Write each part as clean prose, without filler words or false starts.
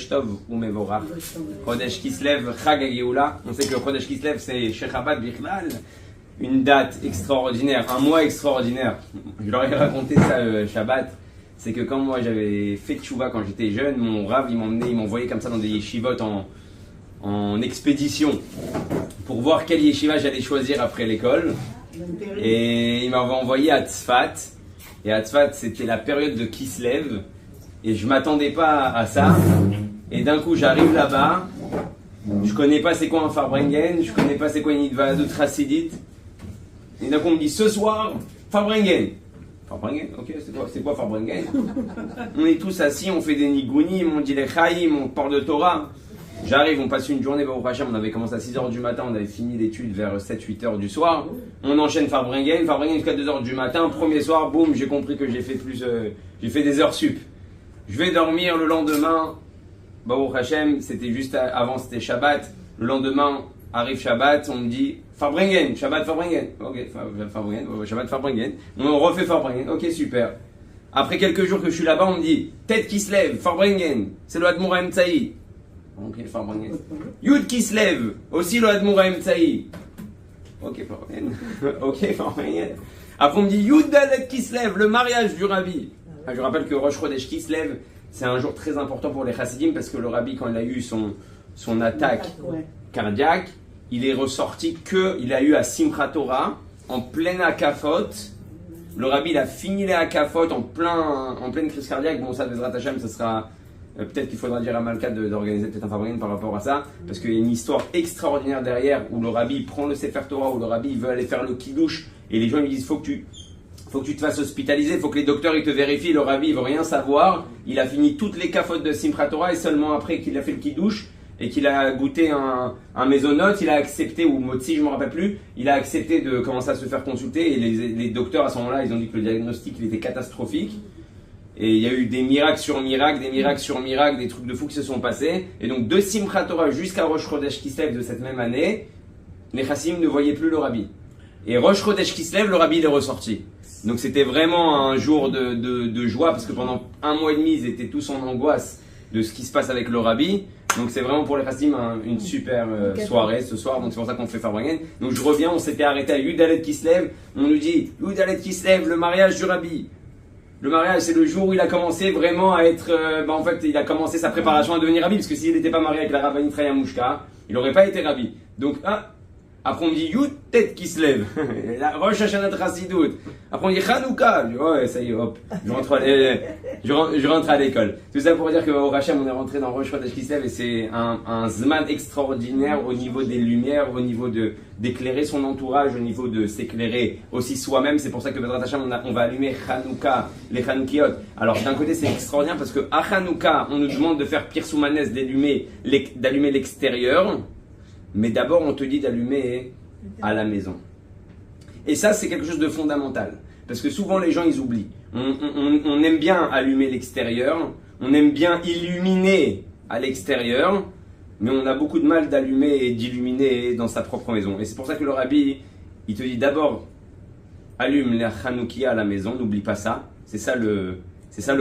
Chodesh Tov ou Mevorach. Chodesh Kislev, Chag HaGeoula. On sait que Chodesh Kislev, c'est chez Chabad Bichlal, une date extraordinaire, un mois extraordinaire. Je leur ai raconté ça Shabbat. C'est que quand moi j'avais fait tchouva quand j'étais jeune, mon Rav il m'envoyait comme ça dans des yeshivot en expédition pour voir quel yeshiva j'allais choisir après l'école. Et il m'avait envoyé à Tzfat. Et à Tzfat, c'était la période de Kislev. Et je m'attendais pas à ça. Et d'un coup, j'arrive là-bas. Je connais pas c'est quoi un Farbrengen. Je connais pas c'est quoi une Idva de Tracidit. Et d'un coup, on me dit ce soir, Farbrengen. Farbrengen, ok, c'est quoi Farbrengen? On est tous assis, on fait des nigounis, on dit les chaïm, on parle de Torah. J'arrive, on passe une journée, on avait commencé à 6h du matin, on avait fini l'étude vers 7-8h du soir. On enchaîne Farbrengen jusqu'à 2h du matin. Premier soir, boum, j'ai compris que j'ai fait des heures sup. Je vais dormir le lendemain. Baruch Hashem, c'était juste avant, c'était Shabbat. Le lendemain, arrive Shabbat, on me dit Farbrengen, Shabbat Farbrengen. Ok, Farbrengen, Shabbat Farbrengen. On refait Farbrengen, ok, super. Après quelques jours que je suis là-bas, on me dit tête qui se lève, Farbrengen, c'est le Admour Emtsaï. Ok, Farbrengen. Yud qui se lève, aussi le Admour Emtsaï. Ok, Farbrengen. Ok, Farbrengen. Après, on me dit Yud Dalet qui se lève, le mariage du Rabbi. Je rappelle que Rosh Chodesh qui se lève, c'est un jour très important pour les Chassidim parce que le Rabbi, quand il a eu son attaque cardiaque, il est ressorti il a eu à Simchat Torah, en pleine Akafot. Le Rabbi, il a fini les Akafot en pleine crise cardiaque. Bon, ça, Bezrat Hashem, ça sera. Peut-être qu'il faudra dire à Malka d'organiser peut-être un Farbrengen par rapport à ça, parce qu'il y a une histoire extraordinaire derrière où le Rabbi prend le Sefer Torah, où le Rabbi veut aller faire le Kiddush, et les gens lui disent faut que tu te fasses hospitaliser, faut que les docteurs ils te vérifient. Le Rabbi il veut rien savoir. Il a fini toutes les Kafot de Simchat Torah et seulement après qu'il a fait le Kiddush et qu'il a goûté un mésonote, il a accepté, ou motzi, je ne me rappelle plus, il a accepté de commencer à se faire consulter et les docteurs à ce moment-là, ils ont dit que le diagnostic il était catastrophique. Et il y a eu des miracles sur miracles, des trucs de fou qui se sont passés. Et donc de Simchat Torah jusqu'à Rosh Chodesh Kislev de cette même année, les Chassim ne voyaient plus le Rabbi. Et Rosh Chodesh Kislev, le Rabbi il est ressorti. Donc c'était vraiment un jour de joie parce que pendant un mois et demi, ils étaient tous en angoisse de ce qui se passe avec le Rabbi. Donc c'est vraiment pour les Chassim une super soirée ce soir. Donc c'est pour ça qu'on fait Farbrengen. Donc je reviens, on s'était arrêté à Yud Dalet Kislev. On nous dit Yud Dalet Kislev, le mariage du Rabbi. Le mariage, c'est le jour où il a commencé vraiment à être. En fait, il a commencé sa préparation à devenir Rabbi. Parce que s'il n'était pas marié avec la Rabbanit Raya Mouchka, il n'aurait pas été Rabbi. Donc, après on me dit Yud tête qui se lève. La Rosh Hashanah Chassidut. Après on dit Chanouka. Je dis ouais, ça y est, hop. Je rentre à l'école. Tout ça pour dire qu'au Rachem, on est rentré dans Rosh Chodesh qui se lève et c'est un Zman extraordinaire au niveau des lumières, au niveau d'éclairer son entourage, au niveau de s'éclairer aussi soi-même. C'est pour ça que Bezrat Hashem, on va allumer Chanouka, les Chanoukiot. Alors d'un côté c'est extraordinaire parce que à Chanouka, on nous demande de faire Pirsou Manès, d'allumer l'extérieur. Mais d'abord, on te dit d'allumer à la maison. Et ça, c'est quelque chose de fondamental. Parce que souvent, les gens, ils oublient. On aime bien allumer l'extérieur. On aime bien illuminer à l'extérieur. Mais on a beaucoup de mal d'allumer et d'illuminer dans sa propre maison. Et c'est pour ça que le Rabbi, il te dit d'abord, allume la Chanoukia à la maison. N'oublie pas ça. C'est ça le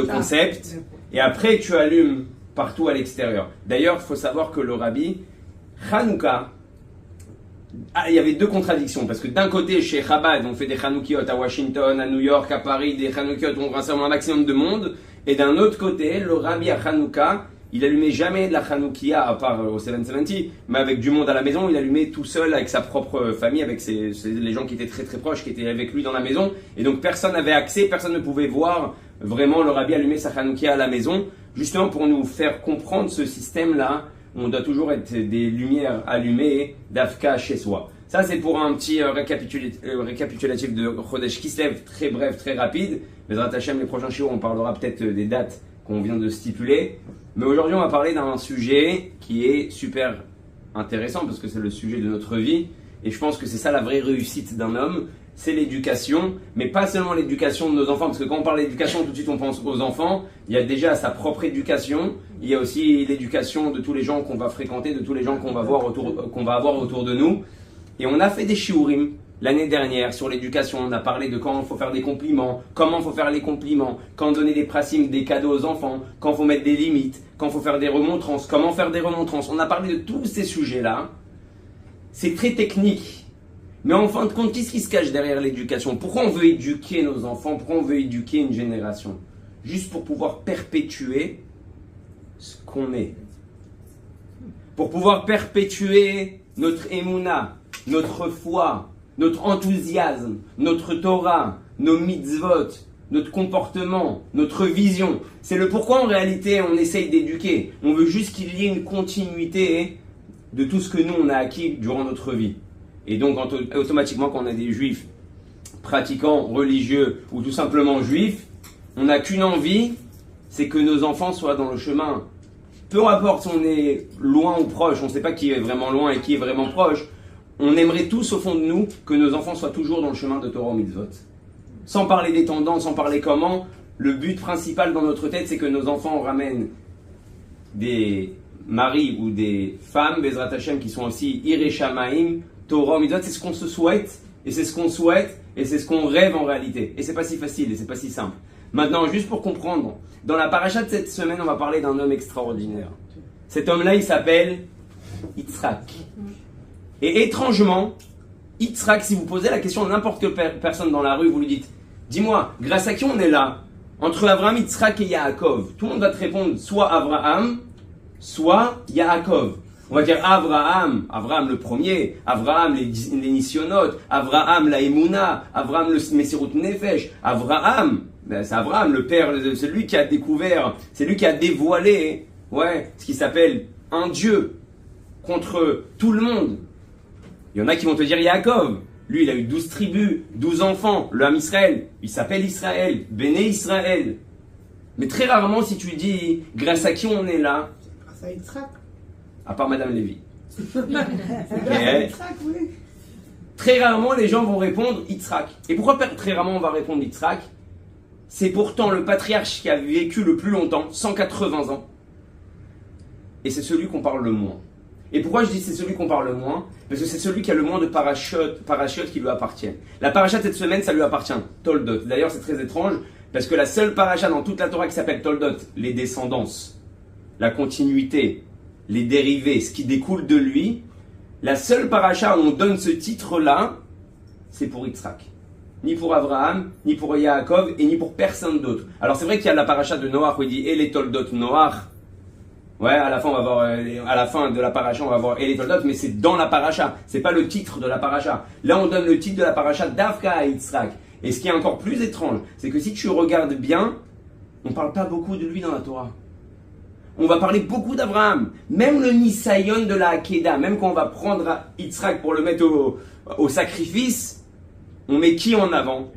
concept. Et après, tu allumes partout à l'extérieur. D'ailleurs, il faut savoir que le Rabbi, Hanouka, il y avait deux contradictions parce que d'un côté chez Chabad on fait des Hanoukiot à Washington, à New York, à Paris, des Hanoukiot où on rassemble un maximum de monde, et d'un autre côté le Rabbi à Hanouka il allumait jamais de la Hanoukia à part au 770, mais avec du monde à la maison il allumait tout seul avec sa propre famille, avec les gens qui étaient très très proches, qui étaient avec lui dans la maison, et donc personne n'avait accès, personne ne pouvait voir vraiment le Rabbi allumer sa Hanoukia à la maison, justement pour nous faire comprendre ce système là. On doit toujours être des lumières allumées d'Afka chez soi. Ça, c'est pour un petit récapitulatif de Chodesh Kislev, très bref, très rapide. Mais dans Hashem, les prochains shiur, on parlera peut-être des dates qu'on vient de stipuler. Mais aujourd'hui, on va parler d'un sujet qui est super intéressant parce que c'est le sujet de notre vie. Et je pense que c'est ça la vraie réussite d'un homme. C'est l'éducation, mais pas seulement l'éducation de nos enfants, parce que quand on parle d'éducation, tout de suite on pense aux enfants. Il y a déjà sa propre éducation, il y a aussi l'éducation de tous les gens qu'on va fréquenter, de tous les gens qu'on va avoir autour de nous. Et on a fait des shiurim l'année dernière sur l'éducation, on a parlé de quand il faut faire des compliments, comment il faut faire les compliments, quand donner des principes, des cadeaux aux enfants, quand il faut mettre des limites, quand il faut faire des remontrances, comment faire des remontrances. On a parlé de tous ces sujets-là. C'est très technique. Mais en fin de compte, qu'est-ce qui se cache derrière l'éducation? Pourquoi on veut éduquer nos enfants? Pourquoi on veut éduquer une génération? Juste pour pouvoir perpétuer ce qu'on est. Pour pouvoir perpétuer notre émouna, notre foi, notre enthousiasme, notre Torah, nos mitzvot, notre comportement, notre vision. C'est le pourquoi en réalité on essaye d'éduquer. On veut juste qu'il y ait une continuité de tout ce que nous on a acquis durant notre vie. Et donc automatiquement quand on a des juifs pratiquants, religieux ou tout simplement juifs, on n'a qu'une envie, c'est que nos enfants soient dans le chemin. Peu importe si on est loin ou proche, on ne sait pas qui est vraiment loin et qui est vraiment proche, on aimerait tous au fond de nous que nos enfants soient toujours dans le chemin de Torah ou Mitzvot. Sans parler des tendances, sans parler comment, le but principal dans notre tête, c'est que nos enfants ramènent des maris ou des femmes, Bezrat Hashem, qui sont aussi Iré Shamaim, Torah ou Mitzvot. C'est ce qu'on se souhaite, et c'est ce qu'on souhaite, et c'est ce qu'on rêve en réalité. Et c'est pas si facile, et c'est pas si simple. Maintenant, juste pour comprendre, dans la paracha de cette semaine, on va parler d'un homme extraordinaire. Cet homme-là, il s'appelle Yitzhak. Et étrangement, Yitzhak, si vous posez la question à n'importe quelle personne dans la rue, vous lui dites, dis-moi, grâce à qui on est là? Entre Abraham, Yitzhak et Yaakov. Tout le monde va te répondre soit Abraham, soit Yaakov. On va dire Abraham le premier, Abraham les Nissionot, Abraham la Emouna, Abraham le Messirut Nefesh, Abraham, ben c'est Abraham le père, c'est lui qui a découvert, c'est lui qui a dévoilé, ce qui s'appelle un Dieu contre tout le monde. Il y en a qui vont te dire Yaakov, lui il a eu 12 tribus, 12 enfants, le Ham Israël, il s'appelle Israël, Béné Israël. Mais très rarement si tu dis grâce à qui on est là, grâce à Yitzhak. À part Madame Lévy. Oui. Très rarement, les gens vont répondre Yitzhak. Et pourquoi très rarement on va répondre Yitzhak? C'est pourtant le patriarche qui a vécu le plus longtemps, 180 ans. Et c'est celui qu'on parle le moins. Et pourquoi je dis c'est celui qu'on parle le moins? Parce que c'est celui qui a le moins de parachutes qui lui appartiennent. La paracha de cette semaine, ça lui appartient. Toldot. D'ailleurs, c'est très étrange, parce que la seule paracha dans toute la Torah qui s'appelle Toldot, les descendances, la continuité, les dérivés, ce qui découle de lui, la seule paracha où on donne ce titre-là, c'est pour Yitzhak. Ni pour Abraham, ni pour Yaakov, et ni pour personne d'autre. Alors c'est vrai qu'il y a la paracha de Noach où il dit « Et les Toldot Noach ». À la fin, on va voir, à la fin de la paracha, on va voir « Et les Toldot », mais c'est dans la paracha, c'est pas le titre de la paracha. Là, on donne le titre de la paracha d'Avka à Yitzhak. Et ce qui est encore plus étrange, c'est que si tu regardes bien, on ne parle pas beaucoup de lui dans la Torah. On va parler beaucoup d'Abraham. Même le Nisayon de la Hakeda, même quand on va prendre Yitzhak pour le mettre au sacrifice, on met qui en avant?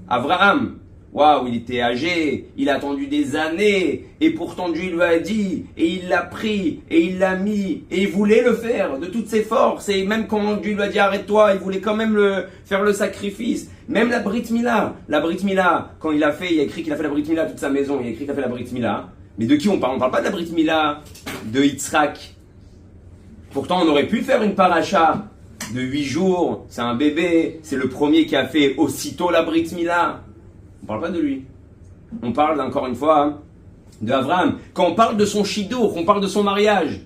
Abraham. Waouh, il était âgé, il a attendu des années, et pourtant Dieu lui a dit, et il l'a pris, et il l'a mis, et il voulait le faire de toutes ses forces, et même quand Dieu lui a dit arrête-toi, il voulait quand même faire le sacrifice. Même la Brit Mila, quand il a écrit qu'il a fait la Brit Mila toute sa maison, il a écrit qu'il a fait la Brit Mila. Mais de qui on parle? On ne parle pas de la Brit Mila de Yitzhak. Pourtant, on aurait pu faire une paracha de 8 jours. C'est un bébé. C'est le premier qui a fait aussitôt la Brit Mila. On ne parle pas de lui. On parle, encore une fois, de Abraham. Quand on parle de son shidour, on parle de son mariage,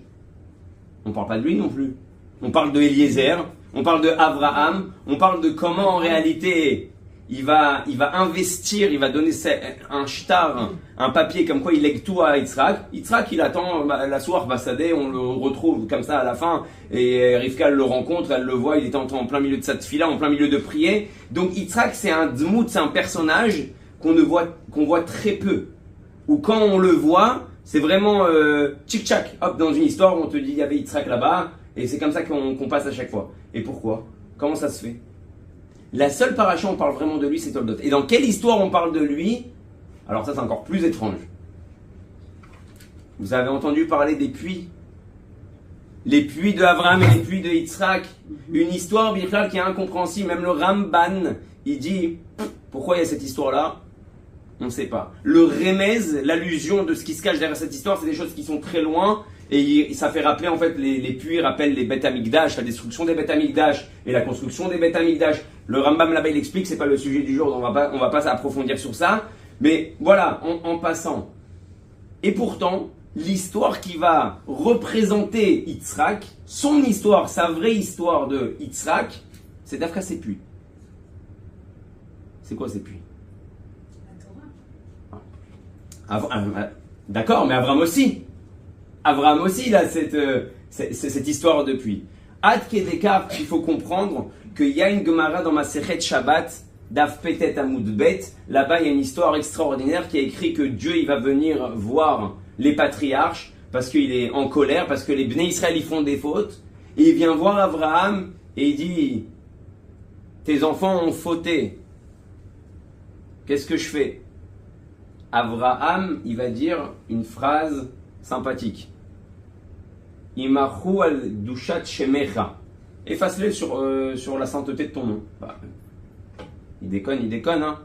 on ne parle pas de lui non plus. On parle de Eliezer, on parle de Abraham, on parle de comment en réalité il va investir, il va donner un shtar, un papier comme quoi il lègue tout à Yitzhak. Yitzhak, il attend la soir Bassadeh, on le retrouve comme ça à la fin, et Rivka le rencontre, elle le voit, il est en plein milieu de sa tefila, en plein milieu de prier. Donc Yitzhak, c'est un dmout, c'est un personnage qu'on voit très peu. Ou quand on le voit, c'est vraiment tchic-tchac, hop, dans une histoire, on te dit il y avait Yitzhak là-bas, et c'est comme ça qu'on passe à chaque fois. Et pourquoi? Comment ça se fait? La seule paracha où on parle vraiment de lui, c'est Toldot. Et dans quelle histoire on parle de lui? Alors ça, c'est encore plus étrange. Vous avez entendu parler des puits. Les puits de Abraham et les puits de Yitzhak. Une histoire, Bichal, qui est incompréhensible. Même le Ramban, il dit, pourquoi il y a cette histoire-là? On ne sait pas. Le remez, l'allusion de ce qui se cache derrière cette histoire, c'est des choses qui sont très loin. Et ça fait rappeler, en fait, les puits rappellent les Beth Amikdash, la destruction des Beth Amikdash et la construction des Beth Amikdash. Le Rambam là-bas il explique, c'est pas le sujet du jour, donc on va pas s'approfondir sur ça. Mais voilà, en passant. Et pourtant, l'histoire qui va représenter Yitzhak, son histoire, sa vraie histoire de Yitzhak, c'est d'Afka Sepuy. C'est quoi Sepuy? La Torah. D'accord, mais Abraham aussi. Abraham aussi, il a cette histoire depuis. Ad Kedekar, il faut comprendre qu'il y a une Gemara dans ma Masechet Shabbat, Daf Petet Amud Bet. Là-bas, il y a une histoire extraordinaire qui a écrit que Dieu il va venir voir les patriarches parce qu'il est en colère, parce que les Bnei Israël ils font des fautes. Et il vient voir Abraham et il dit: tes enfants ont fauté. Qu'est-ce que je fais? Abraham, il va dire une phrase sympathique. Imachu al dushat shemecha. Efface-le sur la sainteté de ton nom. Bah, il déconne, hein.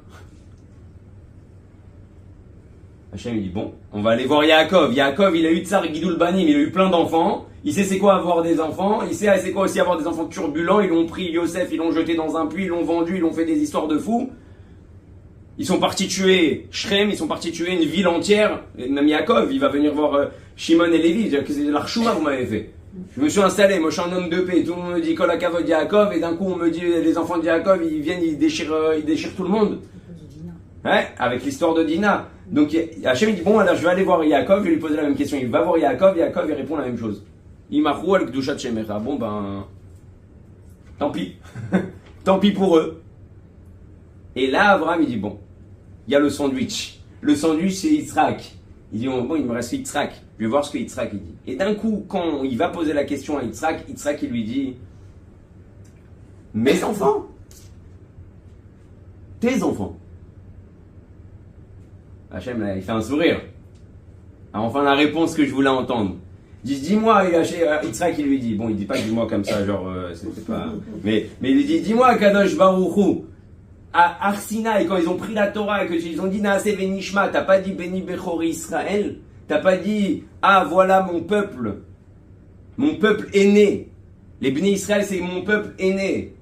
Hachem il dit bon, on va aller voir Yaakov. Yaakov, il a eu Tsar Gidul Banim, il a eu plein d'enfants. Il sait c'est quoi avoir des enfants. Il sait c'est quoi aussi avoir des enfants turbulents. Ils l'ont pris Yosef, ils l'ont jeté dans un puits, ils l'ont vendu, ils l'ont fait des histoires de fous. Ils sont partis tuer Shrem, ils sont partis tuer une ville entière. Et même Yaakov, il va venir voir Shimon et Lévi. C'est l'archouma vous m'avez fait. Je me suis installé, moi je suis un homme de paix. Tout le monde me dit Kol HaKavod Yaakov, et d'un coup on me dit les enfants de Yaakov, ils viennent, ils déchirent tout le monde. Ouais, avec l'histoire de Dina. Donc Hachem il dit bon alors je vais aller voir Yaakov, je vais lui poser la même question. Il va voir Yaakov, Yaakov il répond la même chose. Imachu al kedushat shemecha. Bon ben, tant pis, tant pis pour eux. Et là Abraham il dit bon, il y a le sandwich. Le sandwich c'est Yitzhak. Il dit bon il me reste Yitzhak. Je vais voir ce que Yitzhak il dit. Et d'un coup quand il va poser la question à Yitzhak, Yitzhak il lui dit mes enfants, tes enfants. Hachem, là, il fait un sourire. Enfin, la réponse que je voulais entendre. Dis-moi, Yitzhak, il lui dit, bon, il dit pas dis-moi comme ça, genre, c'était pas. Mais il lui dit, dis-moi, Kadosh Baruchou, à Arsinaï, quand ils ont pris la Torah et qu'ils ont dit Naase Venishma, t'as pas dit Beni Bechori Israël, t'as pas dit, ah, voilà mon peuple aîné. Les Bnei Israël, c'est mon peuple aîné.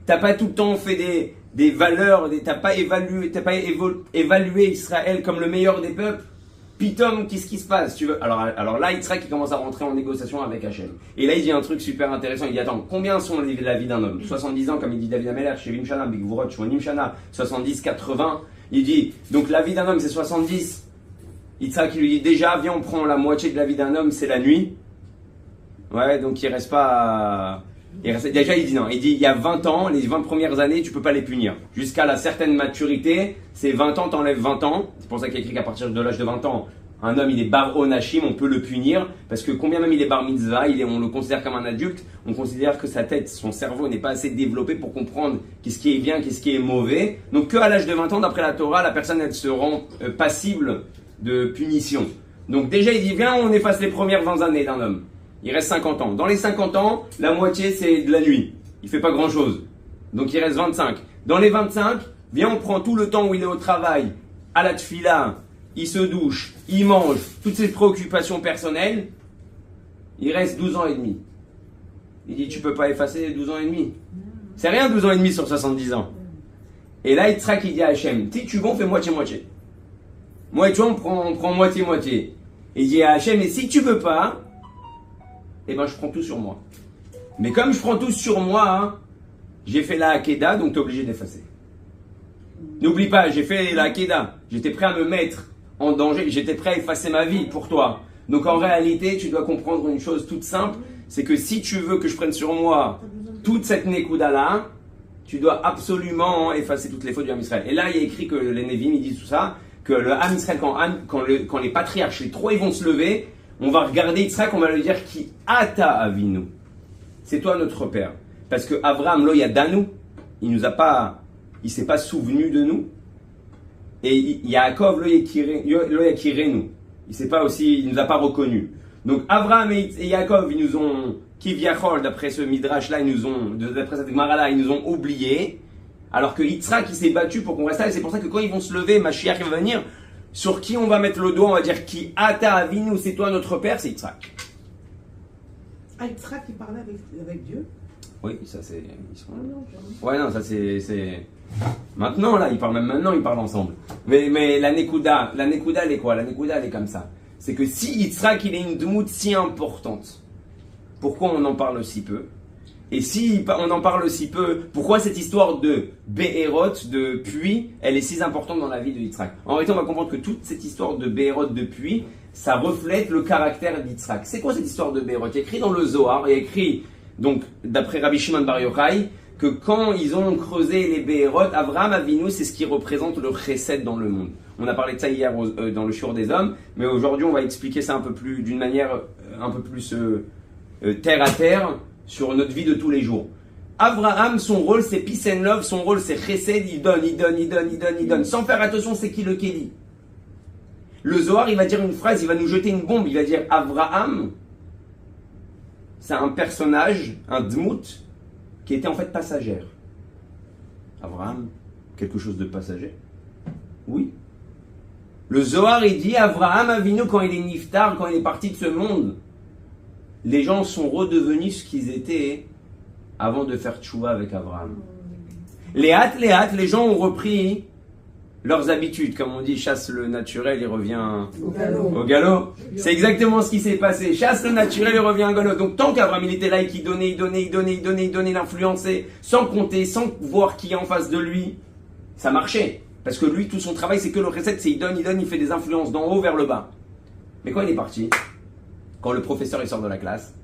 T'as pas tout le temps fait des valeurs, t'as pas évalué Israël comme le meilleur des peuples. Pitom, qu'est-ce qui se passe? Alors là, Yitzhak qui commence à rentrer en négociation avec Hachem. Et là, il dit un truc super intéressant. Il dit attends, combien sont la vie d'un homme? 70 ans, comme il dit David Ameller, chez Vimshana, Bigvorot, Shmonim Shana, 70, 80. Il dit donc la vie d'un homme c'est 70. Yitzhak il lui dit déjà, viens, on prend la moitié de la vie d'un homme, c'est la nuit. Ouais, donc il reste pas. Déjà, il dit non. Il dit il y a 20 ans, les 20 premières années, tu peux pas les punir. Jusqu'à la certaine maturité, c'est 20 ans, t'enlèves 20 ans. C'est pour ça qu'il y a écrit qu'à partir de l'âge de 20 ans, un homme il est bar onachim, on peut le punir. Parce que combien même il est bar mitzvah, on le considère comme un adulte, on considère que sa tête, son cerveau n'est pas assez développé pour comprendre qu'est-ce qui est bien, qu'est-ce qui est mauvais. Donc qu'à l'âge de 20 ans, d'après la Torah, la personne elle se rend passible de punition. Donc déjà, il dit viens, on efface les premières 20 années d'un homme. Il reste 50 ans. Dans les 50 ans, la moitié c'est de la nuit. Il fait pas grand chose. Donc il reste 25. Dans les 25, viens on prend tout le temps où il est au travail, à la tfila, il se douche, il mange, toutes ses préoccupations personnelles. Il reste 12 ans et demi. Il dit tu peux pas effacer 12 ans et demi. C'est rien 12 ans et demi sur 70 ans. Et là Yitzhak il dit à Hachem, si tu veux on fait moitié-moitié. Moi et toi on prend moitié-moitié. Et il dit à Hachem, mais si tu veux pas, eh ben je prends tout sur moi. Mais comme je prends tout sur moi, hein, j'ai fait la Hakeda, donc tu es obligé d'effacer. N'oublie pas, j'ai fait la Hakeda. J'étais prêt à me mettre en danger, j'étais prêt à effacer ma vie pour toi. Donc en réalité, tu dois comprendre une chose toute simple, c'est que si tu veux que je prenne sur moi toute cette Nekuda-là, tu dois absolument effacer toutes les fautes du Ham Israël. Et là, il y a écrit que les Nevi'im, ils disent tout ça, que le Ham Israël, quand les patriarches, les trois, ils vont se lever, on va regarder Yitzhak, on va lui dire qui ata avinu. C'est toi notre père. Parce que Abraham, lo yadanu, il s'est pas souvenu de nous. Et Yaakov, lo yakirenu. Il nous a pas reconnus. Donc Abraham et Yaakov, ils nous ont, Kivyachol, d'après ce midrash là, d'après cette Gemara là, ils nous ont oubliés. Alors que Yitzhak, il s'est battu pour qu'on reste là. Et c'est pour ça que quand ils vont se lever, Mashiach va venir. Sur qui on va mettre le doigt, on va dire qui ata avinu, c'est toi notre père, c'est Yitzhak. Ah, Yitzhak il parlait avec Dieu? Oui, ça c'est. Ouais, non, ça c'est. Maintenant, là, ils parlent même maintenant, ils parlent ensemble. Mais la Nekuda, elle est quoi? La Nekuda, elle est comme ça. C'est que si Yitzhak, il est une dmout si importante, pourquoi on en parle si peu? Et si on en parle si peu, pourquoi cette histoire de Be'erot, de puits, elle est si importante dans la vie de Yitzhak? En réalité, on va comprendre que toute cette histoire de Be'erot, de puits, ça reflète le caractère d'Yitzhak. C'est quoi cette histoire de Be'erot? Il est écrit dans le Zohar, il est écrit, donc, d'après Rabbi Shimon Bar Yochai, que quand ils ont creusé les Be'erot, Avraham Avinu, c'est ce qui représente le chesed dans le monde. On a parlé de ça hier dans le Shiur des hommes, mais aujourd'hui, on va expliquer ça un peu plus, d'une manière un peu plus terre à terre, sur notre vie de tous les jours. Abraham, son rôle c'est peace and love, son rôle c'est chesed, il donne. Sans faire attention, c'est qui le Kéli. Le Zohar, il va dire une phrase, il va nous jeter une bombe, il va dire Abraham, c'est un personnage, un dmout, qui était en fait passagère. Abraham, quelque chose de passager? Oui. Le Zohar, il dit Abraham Avinu, quand il est niftar, quand il est parti de ce monde, les gens sont redevenus ce qu'ils étaient avant de faire tchouva avec Abraham. Les gens ont repris leurs habitudes. Comme on dit, chasse le naturel, il revient au galop. C'est exactement ce qui s'est passé. Chasse le naturel, il revient au galop. Donc tant qu'Abraham il était là et qu'il donnait, il influençait, sans compter, sans voir qui est en face de lui, ça marchait. Parce que lui, tout son travail, c'est que le recette, c'est il donne, il fait des influences d'en haut vers le bas. Mais quand il est parti, quand le professeur il sort de la classe,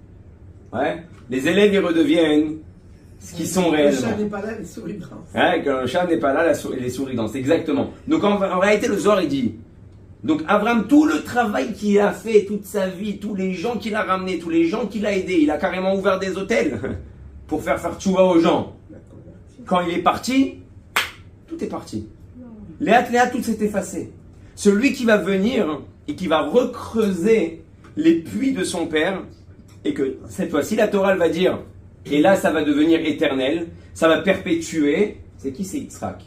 ouais, les élèves ils redeviennent ce qu'ils sont réellement. Le chat n'est pas là, les souris dansent. Ouais, quand le chat n'est pas là, les souris dansent. Exactement. Donc en réalité, le Zohar il dit, donc Abraham, tout le travail qu'il a fait toute sa vie, tous les gens qu'il a ramenés, tous les gens qu'il a aidés, il a carrément ouvert des hôtels pour faire tchouva aux gens. Quand il est parti, tout est parti. Léa, tout s'est effacé. Celui qui va venir et qui va recreuser les puits de son père, et que cette fois-ci la Torah elle va dire, et là ça va devenir éternel, ça va perpétuer, c'est qui? C'est Yitzhak.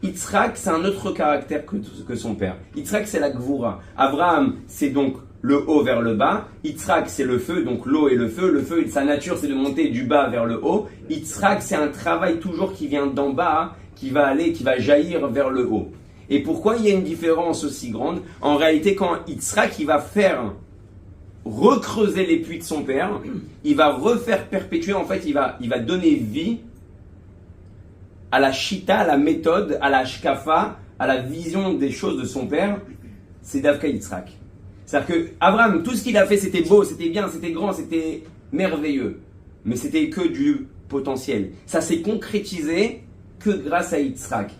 Yitzhak c'est un autre caractère que son père. Yitzhak c'est la Gvura. Abraham c'est donc le haut vers le bas, Yitzhak c'est le feu, donc l'eau et le feu, sa nature c'est de monter du bas vers le haut, Yitzhak c'est un travail toujours qui vient d'en bas, qui va jaillir vers le haut. Et pourquoi il y a une différence aussi grande? En réalité quand Yitzhak il va faire recreuser les puits de son père, il va refaire perpétuer, en fait, il va donner vie à la shita, à la méthode, à la shkafa, à la vision des choses de son père, c'est Davka Yitzhak. C'est-à-dire que Abraham, tout ce qu'il a fait, c'était beau, c'était bien, c'était grand, c'était merveilleux, mais c'était que du potentiel. Ça s'est concrétisé que grâce à Yitzhak.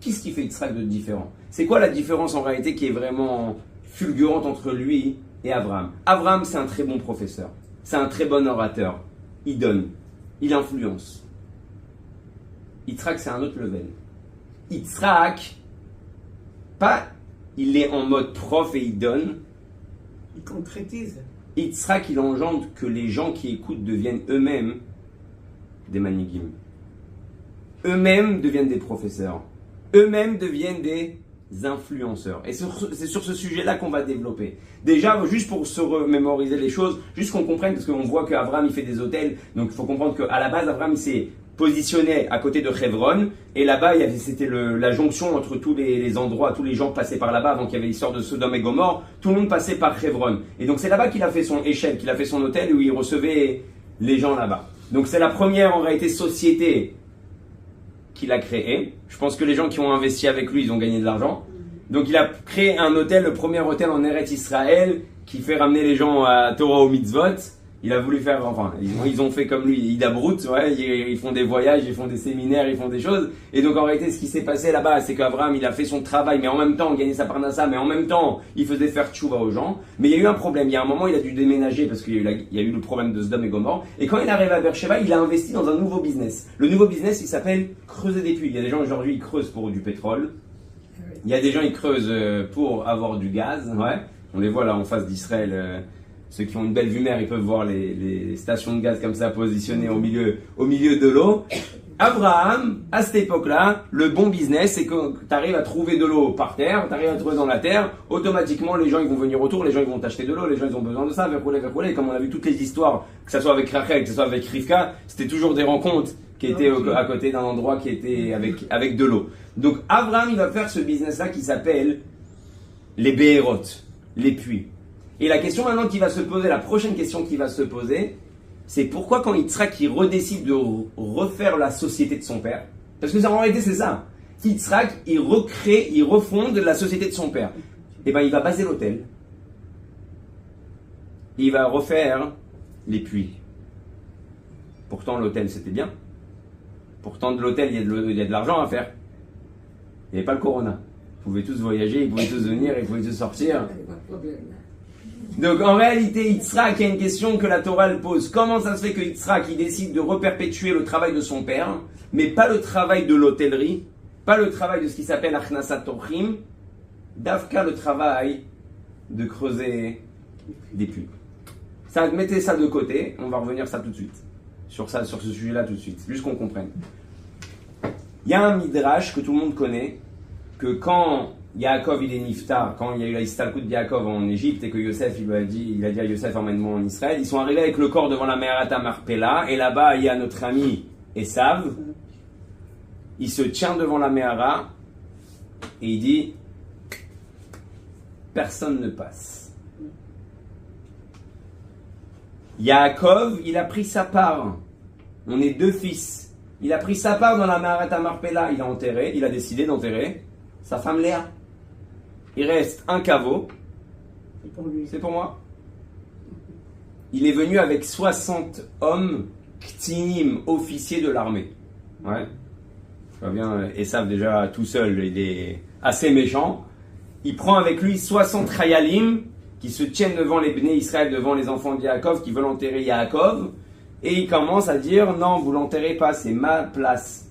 Qu'est-ce qui fait Yitzhak de différent? C'est quoi la différence en réalité qui est vraiment fulgurante entre lui et Abraham? Abraham, c'est un très bon professeur. C'est un très bon orateur. Il donne. Il influence. Yitzhak, c'est un autre level. Yitzhak, pas il est en mode prof et il donne. Il concrétise. Yitzhak, il engendre que les gens qui écoutent deviennent eux-mêmes des manigim. Eux-mêmes deviennent des professeurs. Eux-mêmes deviennent des influenceurs. Et c'est sur ce sujet-là qu'on va développer. Déjà, juste pour se remémoriser les choses, juste qu'on comprenne, parce qu'on voit qu'Abraham, il fait des hôtels, donc il faut comprendre qu'à la base, Abraham, il s'est positionné à côté de Hebron, et là-bas, c'était la jonction entre tous les endroits, tous les gens passaient par là-bas, avant qu'il y avait l'histoire de Sodome et Gomorre, tout le monde passait par Hebron. Et donc c'est là-bas qu'il a fait son échelle, qu'il a fait son hôtel, où il recevait les gens là-bas. Donc c'est la première, en réalité, société qu'il a créée. Je pense que les gens qui ont investi avec lui, ils ont gagné de l'argent. Donc il a créé un hôtel, le premier hôtel en Eretz Israël, qui fait ramener les gens à Torah au mitzvot. Il a voulu faire, enfin, ils ont fait comme lui, Idabrut, ouais, ils font des voyages, ils font des séminaires, ils font des choses. Et donc en réalité, ce qui s'est passé là-bas, c'est qu'Abraham, il a fait son travail, mais en même temps, il gagnait sa parnassa, mais en même temps, il faisait faire tchouva aux gens. Mais il y a eu un problème. Il y a un moment, il a dû déménager parce qu'il y a eu le problème de Sodome et Gomorre. Et quand il arrive à Beersheba, il a investi dans un nouveau business. Le nouveau business, il s'appelle creuser des puits. Il y a des gens aujourd'hui, ils creusent pour du pétrole. Il y a des gens, ils creusent pour avoir du gaz. Ouais. On les voit là en face d'Israël. Ceux qui ont une belle vue mer, ils peuvent voir les stations de gaz comme ça positionnées au milieu de l'eau. Abraham, à cette époque-là, le bon business, c'est que tu arrives à trouver de l'eau par terre, tu arrives à trouver dans la terre, automatiquement les gens ils vont venir autour, les gens ils vont t'acheter de l'eau, les gens ils ont besoin de ça, comme on a vu toutes les histoires, que ce soit avec Rachel, que ce soit avec Rivka, c'était toujours des rencontres qui étaient à côté d'un endroit qui était avec de l'eau. Donc Abraham il va faire ce business-là qui s'appelle les Be'erot, les puits. Et la question maintenant qui va se poser, la prochaine question qui va se poser, c'est pourquoi quand Yitzhak il redécide de refaire la société de son père, parce que en réalité c'est ça, Yitzhak il recrée, il refonde la société de son père, et ben il va baser l'hôtel, il va refaire les puits. Pourtant l'hôtel c'était bien, pourtant de l'hôtel il y a de l'argent à faire, il n'y avait pas le corona, ils pouvaient tous voyager, ils pouvaient tous venir, ils pouvaient tous sortir. Donc en réalité, Yitzhak, il y a une question que la Torah elle pose. Comment ça se fait que Yitzhak il décide de reperpétuer le travail de son père, mais pas le travail de l'hôtellerie, pas le travail de ce qui s'appelle Achnasat Torchim, d'Afka le travail de creuser des puits. Ça, mettez ça de côté, on va revenir ça tout de suite. Sur ce sujet-là tout de suite, juste qu'on comprenne. Il y a un midrash que tout le monde connaît, que quand Yaakov il est niftar, quand il y a eu la Istalkut de Yaakov en Égypte et que Yosef il a dit à Yosef emmène-moi en Israël, ils sont arrivés avec le corps devant la Me'arat Marpella et là-bas il y a notre ami Esav, il se tient devant la Me'ara et il dit personne ne passe. Yaakov il a pris sa part, on est deux fils, il a pris sa part dans la Me'arat Marpella, il a décidé d'enterrer sa femme Léa. Il reste un caveau. C'est pour lui. C'est pour moi. Il est venu avec 60 hommes ktinim, officiers de l'armée. Ouais. Ça va bien, Esav déjà tout seul, il est assez méchant. Il prend avec lui 60 chayalim qui se tiennent devant les Bnei Israël, devant les enfants de Yaakov, qui veulent enterrer Yaakov. Et il commence à dire, non, vous l'enterrez pas, c'est ma place.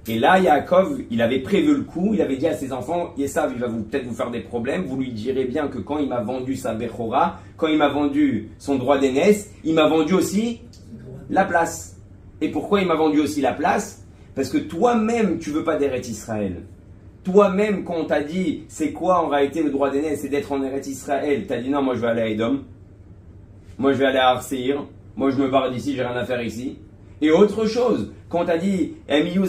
Et là, Yaakov, il avait prévu le coup, il avait dit à ses enfants, Esav, il va peut-être vous faire des problèmes, vous lui direz bien que quand il m'a vendu sa Bechora, quand il m'a vendu son droit d'aînesse, il m'a vendu aussi la place. Et pourquoi il m'a vendu aussi la place? Parce que toi-même, tu veux pas d'Eretz Israël. Toi-même, quand on t'a dit, c'est quoi en réalité le droit d'aînesse, c'est d'être en Eretz Israël, t'as dit non, moi je vais aller à Edom, moi je vais aller à Arseir, moi je me barre d'ici, j'ai rien à faire ici. Et autre chose, quand on t'a dit ils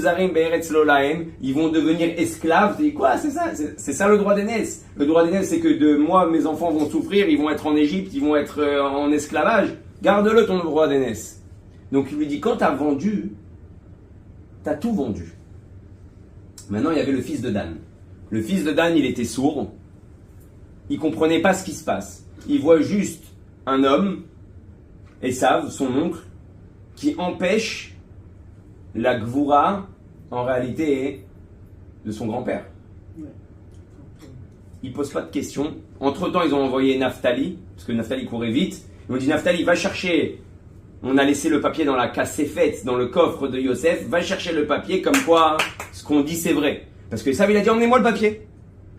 vont devenir esclaves, tu dis quoi? C'est ça le droit d'aînesse. Le droit d'aînesse, c'est que de moi, mes enfants vont souffrir, ils vont être en Égypte, ils vont être en esclavage. Garde-le ton droit d'aînesse. Donc il lui dit, quand t'as vendu, t'as tout vendu. Maintenant, il y avait le fils de Dan. Le fils de Dan, il était sourd. Il comprenait pas ce qui se passe. Il voit juste un homme, Esav, son oncle, qui empêche la Gvoura, en réalité, de son grand-père. Il ne pose pas de questions. Entre-temps, ils ont envoyé Naphtali, parce que Naphtali courait vite. Ils ont dit, Naphtali, va chercher. On a laissé le papier dans la cassette, dans le coffre de Yosef. Va chercher le papier, comme quoi ce qu'on dit, c'est vrai. Parce que ça, il a dit, emmenez-moi le papier.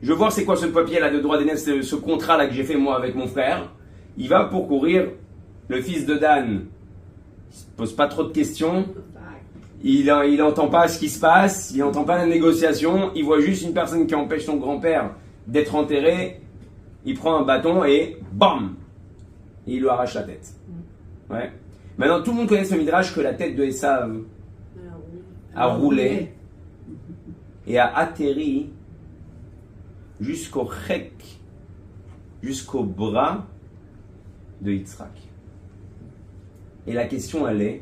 Je veux voir c'est quoi ce papier-là de droit d'aînesse, ce contrat-là que j'ai fait moi avec mon frère. Il va pour courir. Le fils de Dan, il se pose pas trop de questions, il entend pas ce qui se passe, il entend pas la négociation, il voit juste une personne qui empêche son grand-père d'être enterré, il prend un bâton et bam, il lui arrache la tête. Ouais. Maintenant tout le monde connaît ce midrash que la tête de Esav a roulé et a atterri jusqu'au chek, jusqu'au bras de Yitzhak. Et la question elle est,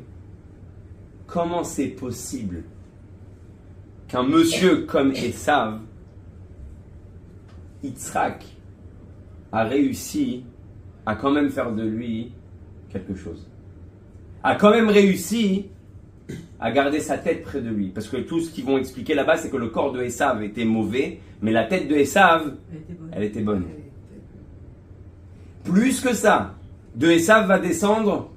comment c'est possible qu'un monsieur comme Esav, Yitzhak, a réussi à quand même faire de lui quelque chose, a quand même réussi à garder sa tête près de lui, parce que tout ce qu'ils vont expliquer là-bas, c'est que le corps de Esav était mauvais, mais la tête de Esav, elle était bonne. Plus que ça, de Esav va descendre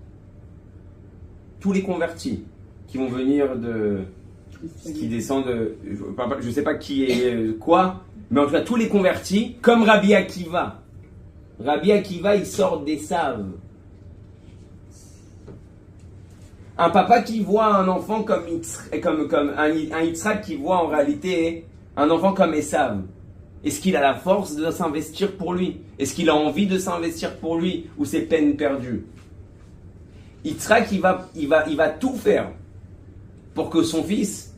tous les convertis qui vont venir qui descendent je ne sais pas qui est quoi, mais en tout cas tous les convertis, comme Rabbi Akiva. Rabbi Akiva, il sort d'Esav. Un papa qui voit un enfant comme un Yitzhak qui voit en réalité un enfant comme Esav. Est-ce qu'il a la force de s'investir pour lui? Est-ce qu'il a envie de s'investir pour lui? Ou c'est peine perdue? Yitzhak, il va tout faire pour que son fils,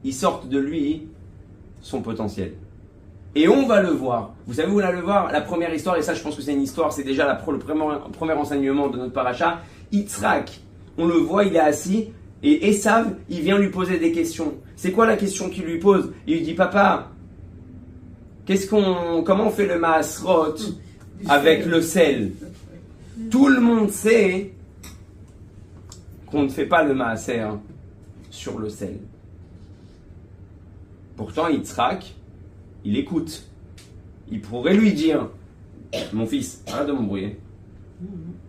il sorte de lui son potentiel. Et on va le voir. Vous savez où on va le voir? La première histoire, et ça je pense que c'est une histoire, c'est déjà le premier enseignement de notre paracha. Yitzhak, on le voit, il est assis, et Esav, il vient lui poser des questions. C'est quoi la question qu'il lui pose? Il lui dit, papa, comment on fait le maasrot avec le sel? Tout le monde sait qu'on ne fait pas le maaser sur le sel. Pourtant, Yitzhak, il écoute. Il pourrait lui dire, mon fils, arrête de m'embrouiller.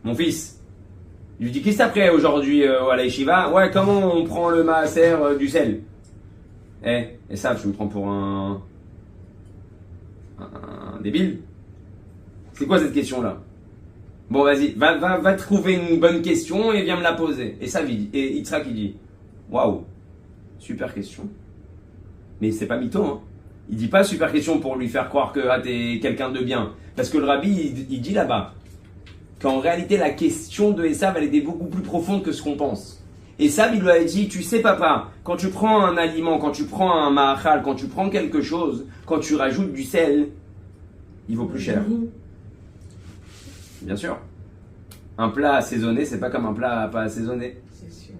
Mon fils, il lui dit, qu'est-ce que t'as pris aujourd'hui à la yeshiva? Ouais, comment on prend le maaser du sel? Et ça, tu me prends pour un débile? C'est quoi cette question-là? Bon, vas-y, va trouver une bonne question et viens me la poser. Et ça, et Yitzhak, il dit, waouh, super question. Mais c'est pas mytho, hein. Il dit pas super question pour lui faire croire que t'es quelqu'un de bien. Parce que le rabbi, il dit là-bas qu'en réalité, la question de Esav, elle était beaucoup plus profonde que ce qu'on pense. Esav, il lui a dit, tu sais papa, quand tu prends un aliment, quand tu prends un ma'achal, quand tu prends quelque chose, quand tu rajoutes du sel, il vaut plus cher. Bien sûr. Un plat assaisonné, c'est pas comme un plat pas assaisonné. C'est sûr.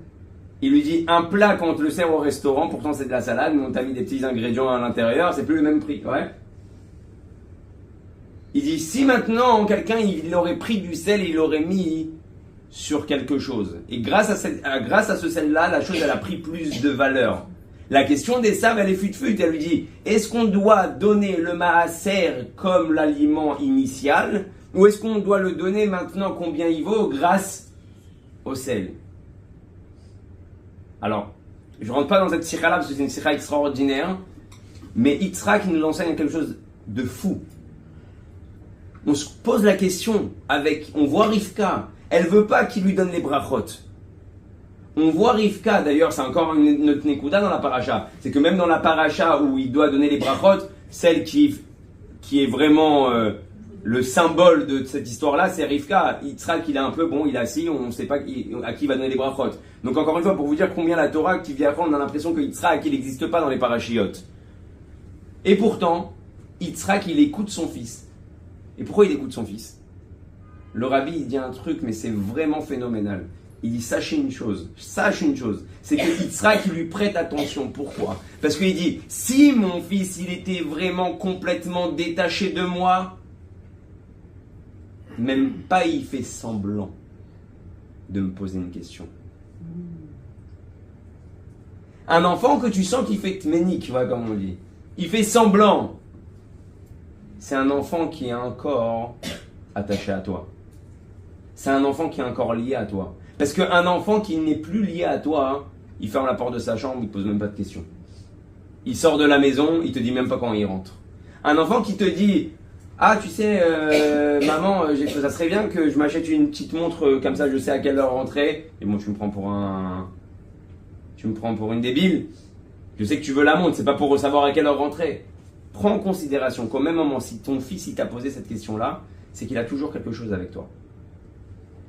Il lui dit, un plat quand on te le sert au restaurant, pourtant c'est de la salade, mais on t'a mis des petits ingrédients à l'intérieur, c'est plus le même prix, ouais. Il dit, si maintenant quelqu'un il aurait pris du sel et il l'aurait mis sur quelque chose, et grâce à ce sel-là, la chose elle a pris plus de valeur. La question d'Esav, elle est fut-fut, elle lui dit, est-ce qu'on doit donner le maaser comme l'aliment initial, ou est-ce qu'on doit le donner maintenant combien il vaut grâce au sel? Alors, je ne rentre pas dans cette sikha-là parce que c'est une sikha extraordinaire, mais Yitzhak nous enseigne quelque chose de fou. On se pose la question on voit Rivka, elle veut pas qu'il lui donne les brachot. On voit Rivka, d'ailleurs c'est encore notre nekuda dans la paracha, c'est que même dans la paracha où il doit donner les brachot, celle qui est vraiment le symbole de cette histoire-là, c'est Rivka. Yitzhak, il est un peu bon, il est assis, on ne sait pas à qui il va donner les brachot. Donc encore une fois, pour vous dire combien la Torah qui vient après, on a l'impression que Yitzhak, il n'existe pas dans les parachiotes. Et pourtant, Yitzhak, il écoute son fils. Et pourquoi il écoute son fils? Le rabbi, il dit un truc, mais c'est vraiment phénoménal. Il dit, sache une chose, c'est que Yitzhak, il lui prête attention. Pourquoi? Parce qu'il dit, si mon fils, il était vraiment complètement détaché de moi, même pas il fait semblant de me poser une question. Un enfant que tu sens qu'il fait tménik, tu vois comme on dit, il fait semblant. C'est un enfant qui est encore attaché à toi. C'est un enfant qui est encore lié à toi. Parce qu'un enfant qui n'est plus lié à toi, il ferme la porte de sa chambre, il ne pose même pas de questions. Il sort de la maison, il te dit même pas quand il rentre. Un enfant qui te dit, ah tu sais, maman, ça serait bien que je m'achète une petite montre, comme ça je sais à quelle heure rentrer. Et bon, tu me prends pour une débile. Je sais que tu veux la montre, c'est pas pour savoir à quelle heure rentrer. Prends en considération qu'au même moment, si ton fils il t'a posé cette question-là, c'est qu'il a toujours quelque chose avec toi.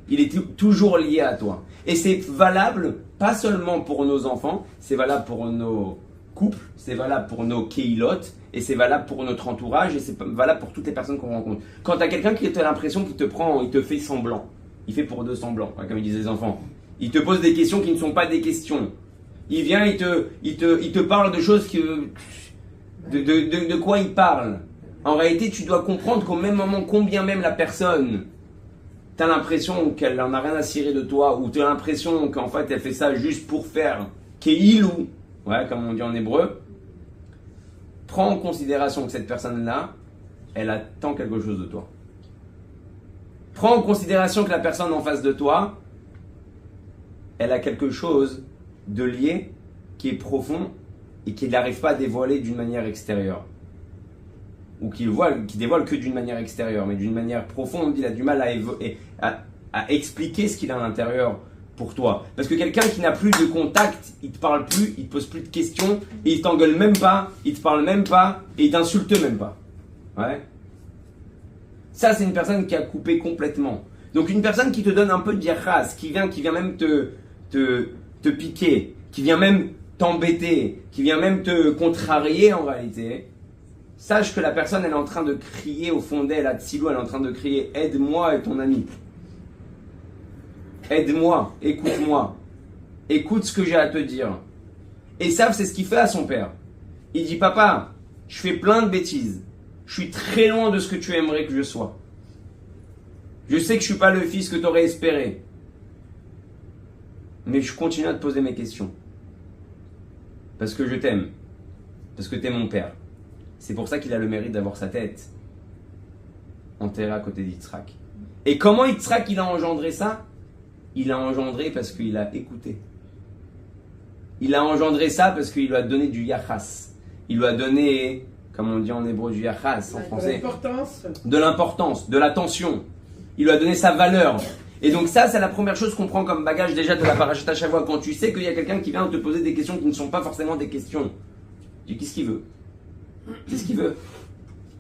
Il est toujours lié à toi. Et c'est valable, pas seulement pour nos enfants, c'est valable pour nos couples, c'est valable pour nos keilotes, et c'est valable pour notre entourage, et c'est valable pour toutes les personnes qu'on rencontre. Quand tu as quelqu'un qui a l'impression qu'il te prend, il te fait semblant, il fait pour deux semblants, comme ils disent les enfants. Il te pose des questions qui ne sont pas des questions. Il vient, il te parle de choses de quoi il parle. En réalité, tu dois comprendre qu'au même moment, combien même la personne, tu as l'impression qu'elle n'en a rien à cirer de toi, ou tu as l'impression qu'en fait elle fait ça juste pour faire keilou, ouais, comme on dit en hébreu, prends en considération que cette personne-là, elle attend quelque chose de toi. Prends en considération que la personne en face de toi, elle a quelque chose de lié qui est profond et qu'il n'arrive pas à dévoiler d'une manière extérieure. Ou qui dévoile que d'une manière extérieure, mais d'une manière profonde, il a du mal à expliquer ce qu'il a à l'intérieur pour toi. Parce que quelqu'un qui n'a plus de contact, il te parle plus, il te pose plus de questions, et il t'engueule même pas, il te parle même pas, et il t'insulte même pas. Ouais. Ça, c'est une personne qui a coupé complètement. Donc une personne qui te donne un peu de yachas, qui vient même te piquer, qui vient même t'embêter, qui vient même te contrarier en réalité, sache que la personne, elle est en train de crier au fond d'elle, à Tsilou, elle est en train de crier « Aide-moi et ton ami. Aide-moi, écoute-moi. Écoute ce que j'ai à te dire. » Et Esav, c'est ce qu'il fait à son père. Il dit « Papa, je fais plein de bêtises. Je suis très loin de ce que tu aimerais que je sois. Je sais que je ne suis pas le fils que tu aurais espéré. Mais je continue à te poser mes questions. Parce que je t'aime. Parce que tu es mon père. » C'est pour ça qu'il a le mérite d'avoir sa tête enterrée à côté d'Yitzhak. Et comment Yitzhak il a engendré ça? Il a engendré parce qu'il a écouté. Il a engendré ça parce qu'il lui a donné du yachas. Il lui a donné, comme on dit en hébreu, du yachas en français. De l'importance, de l'attention. Il lui a donné sa valeur. Et donc ça, c'est la première chose qu'on prend comme bagage déjà de la parachute à chaque fois. Quand tu sais qu'il y a quelqu'un qui vient te poser des questions qui ne sont pas forcément des questions. Tu dis, qu'est-ce qu'il veut? Qu'est-ce qu'il veut?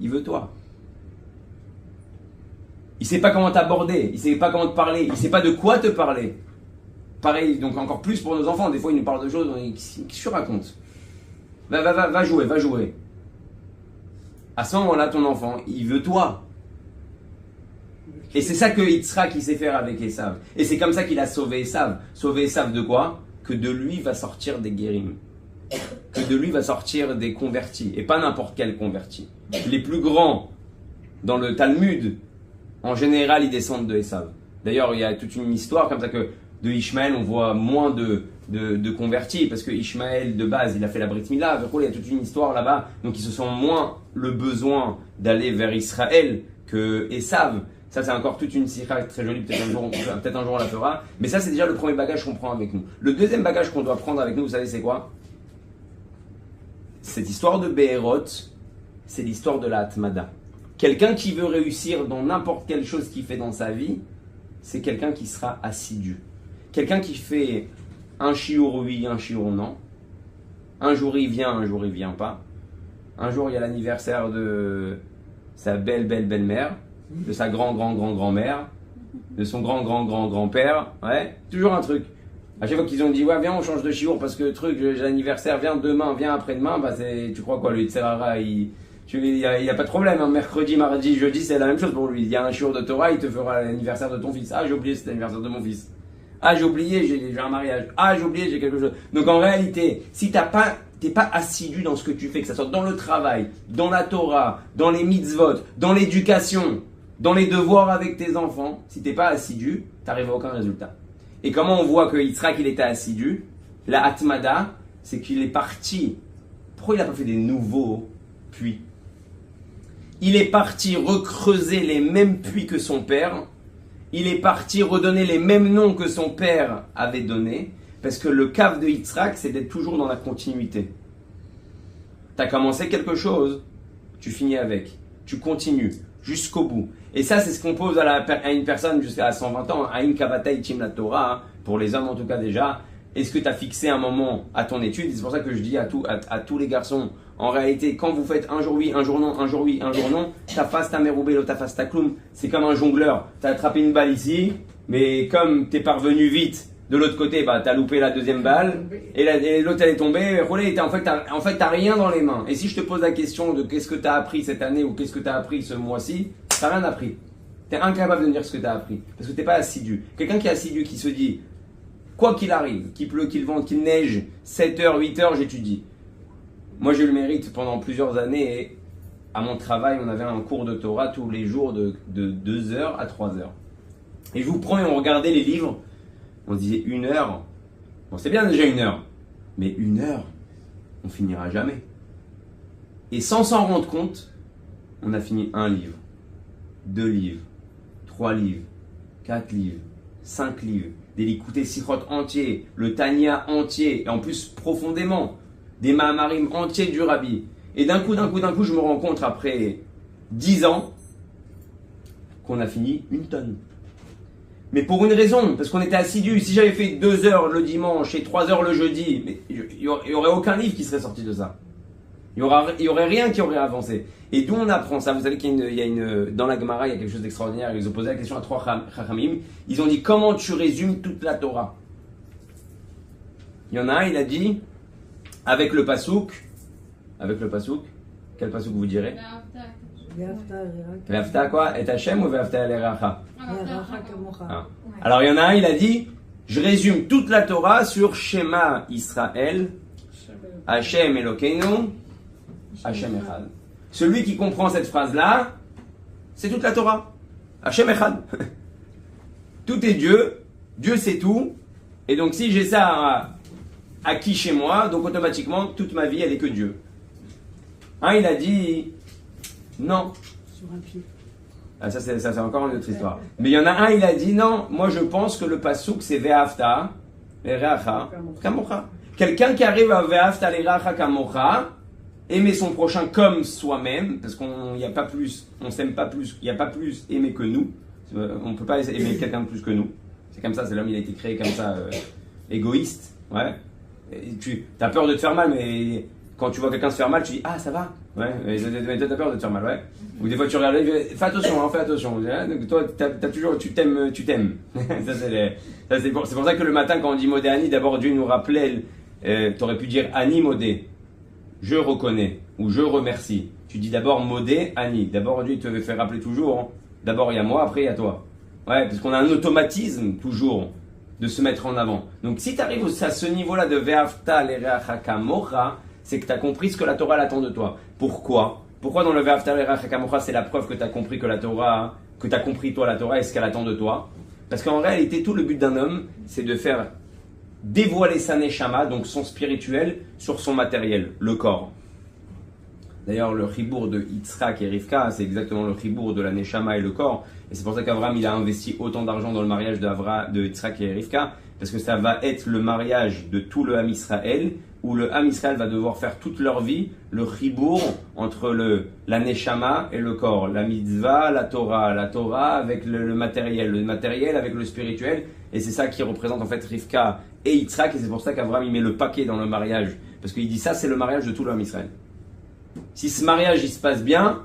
Il veut toi. Il ne sait pas comment t'aborder, il ne sait pas comment te parler, il ne sait pas de quoi te parler. Pareil, donc encore plus pour nos enfants, des fois ils nous parlent de choses, qu'est-ce que tu racontes? Va jouer, va jouer. À ce moment-là, ton enfant, il veut toi. Et c'est ça que Yitzhak il sait faire avec Esav. Et c'est comme ça qu'il a sauvé Esav. Sauvé Esav de quoi? Que de lui va sortir des guérims. Que de lui va sortir des convertis, et pas n'importe quel converti. Les plus grands dans le Talmud, en général, ils descendent de Esav. D'ailleurs, il y a toute une histoire comme ça que de Ishmaël, on voit moins de convertis, parce que Ishmaël, de base, il a fait la Brit Mila, il y a toute une histoire là-bas, donc ils se sentent moins le besoin d'aller vers Israël que Esav. Ça, c'est encore toute une sikha très jolie, peut-être un jour on la fera, mais ça, c'est déjà le premier bagage qu'on prend avec nous. Le deuxième bagage qu'on doit prendre avec nous, vous savez, c'est quoi? Cette histoire de Be'erot, c'est l'histoire de la Atmada. Quelqu'un qui veut réussir dans n'importe quelle chose qu'il fait dans sa vie, c'est quelqu'un qui sera assidu. Quelqu'un qui fait un chiour oui, un chiour non. Un jour il vient, un jour il vient pas. Un jour il y a l'anniversaire de sa belle-mère, de sa grand-grand-grand-grand-mère, de son grand-grand-grand-grand-père. Ouais, toujours un truc. À chaque fois qu'ils ont dit, ouais, viens, on change de chiour parce que le truc, j'ai l'anniversaire, viens demain, viens après-demain, bah tu crois quoi, le Yitzhara, il n'y a pas de problème, hein. Mercredi, mardi, jeudi, c'est la même chose pour lui. Il y a un chiour de Torah, il te fera l'anniversaire de ton fils. Ah, j'ai oublié, c'est l'anniversaire de mon fils. Ah, j'ai oublié, j'ai un mariage. Ah, j'ai oublié, j'ai quelque chose. Donc en réalité, si t'es pas assidu dans ce que tu fais, que ça soit dans le travail, dans la Torah, dans les mitzvot, dans l'éducation, dans les devoirs avec tes enfants, si t'es pas assidu, t'arrives à aucun résultat. Et comment on voit que Yitzhak il était assidu? La Atmada, c'est qu'il est parti. Pourquoi il n'a pas fait des nouveaux puits? Il est parti recreuser les mêmes puits que son père. Il est parti redonner les mêmes noms que son père avait donnés. Parce que le cave de Yitzhak, c'est d'être toujours dans la continuité. Tu as commencé quelque chose, tu finis avec. Tu continues jusqu'au bout. Et ça, c'est ce qu'on pose à une personne jusqu'à 120 ans, à une kavatay tim la Torah, hein, pour les hommes en tout cas déjà. Est-ce que tu as fixé un moment à ton étude? C'est pour ça que je dis à tous les garçons, en réalité, quand vous faites un jour oui, un jour non, un jour oui, un jour non, ta face, ta meroubé, ta face, ta cloum, c'est comme un jongleur. Tu as attrapé une balle ici, mais comme tu es parvenu vite de l'autre côté, bah, tu as loupé la deuxième balle, et l'autre elle est tombée, roulé, en fait, tu rien dans les mains. Et si je te pose la question de qu'est-ce que tu as appris cette année ou qu'est-ce que tu as appris ce mois-ci, tu n'as rien appris. Tu es incapable de dire ce que tu as appris, parce que tu n'es pas assidu. Quelqu'un qui est assidu, qui se dit, quoi qu'il arrive, qu'il pleut, qu'il vente, qu'il neige, 7h, 8h, j'étudie. Moi, j'ai eu le mérite pendant plusieurs années, et à mon travail, on avait un cours de Torah tous les jours de 2h à 3h. Et je vous prends et on regardait les livres, on disait 1 heure. Bon, c'est bien déjà 1 heure, mais 1 heure, on finira jamais. Et sans s'en rendre compte, on a fini 1 livre, 2 livres, 3 livres, 4 livres, 5 livres, des Likutei Sichot entiers, le Tanya entier, et en plus profondément, des Mahamarim entiers du Rabbi. Et d'un coup, je me rends compte après 10 ans qu'on a fini 1 tonne. Mais pour une raison, parce qu'on était assidus. Si j'avais fait 2 heures le dimanche et 3 heures le jeudi, mais il y aurait aucun livre qui serait sorti de ça. Il y aurait rien qui aurait avancé. Et d'où on apprend ça? Vous savez dans la Gemara, il y a quelque chose d'extraordinaire. Ils ont posé la question à 3 Chachamim. Ils ont dit, comment tu résumes toute la Torah? Il y en a un, il a dit, avec le pasouk. Quel pasouk vous direz? Ve'afta quoi? Et Hachem ou ve'afta l'eracha? Alors il y en a un, il a dit, je résume toute la Torah sur Shema Israël, Hachem Elokeinu, Hachem Echad. Celui qui comprend cette phrase-là, c'est toute la Torah. Hachem Echad. Tout est Dieu, Dieu c'est tout. Et donc si j'ai ça acquis chez moi, donc automatiquement toute ma vie elle est que Dieu. Un il a dit non. Sur un pied. Ah, ça c'est encore une autre histoire. Mais il y en a un, il a dit non, moi je pense que le pasouk c'est Ve'afta, l'eracha, kamocha. Quelqu'un qui arrive à Ve'afta, l'eracha, kamocha, aimer son prochain comme soi-même, parce qu'on n'y a pas plus, on s'aime pas plus, il n'y a pas plus aimer que nous. On ne peut pas aimer quelqu'un de plus que nous. C'est comme ça, c'est l'homme, il a été créé comme ça, égoïste. Ouais. Tu as peur de te faire mal, mais quand tu vois quelqu'un se faire mal, tu dis ah ça va. Ouais. Mais toi t'as peur de te faire mal, ouais. Ou des fois tu regardes, fais attention, fais attention. Donc, toi t'as toujours, tu t'aimes. Ça c'est pour ça que le matin quand on dit Modé Ani, d'abord Dieu nous rappelait, t'aurais pu dire Ani Modé. Je reconnais ou je remercie. Tu dis d'abord Modé Ani. D'abord Dieu te fait rappeler toujours. Hein. D'abord il y a moi, après il y a toi. Ouais, parce qu'on a un automatisme toujours de se mettre en avant. Donc si tu arrives à ce niveau-là de Ve'afta l'eracha kamocha, c'est que tu as compris ce que la Torah attend de toi. Pourquoi dans le Ve'afta l'eracha kamocha, c'est la preuve que tu as compris que la Torah, que tu as compris toi la Torah et ce qu'elle attend de toi. Parce qu'en réalité, tout le but d'un homme, c'est de faire dévoiler sa neshama, donc son spirituel, sur son matériel, le corps. D'ailleurs, le chibour de Yitzhak et Rivka, c'est exactement le chibour de la neshama et le corps. Et c'est pour ça qu'Abraham, il a investi autant d'argent dans le mariage de Yitzhak et Rivka, parce que ça va être le mariage de tout le Ham Israël, où le Ham Israël va devoir faire toute leur vie le chibour entre la neshama et le corps, la mitzvah, la Torah avec le matériel avec le spirituel, et c'est ça qui représente en fait Rivka et Yitzhak, et c'est pour ça qu'Abraham il met le paquet dans le mariage, parce qu'il dit ça c'est le mariage de tout le Ham Israël. Si ce mariage il se passe bien,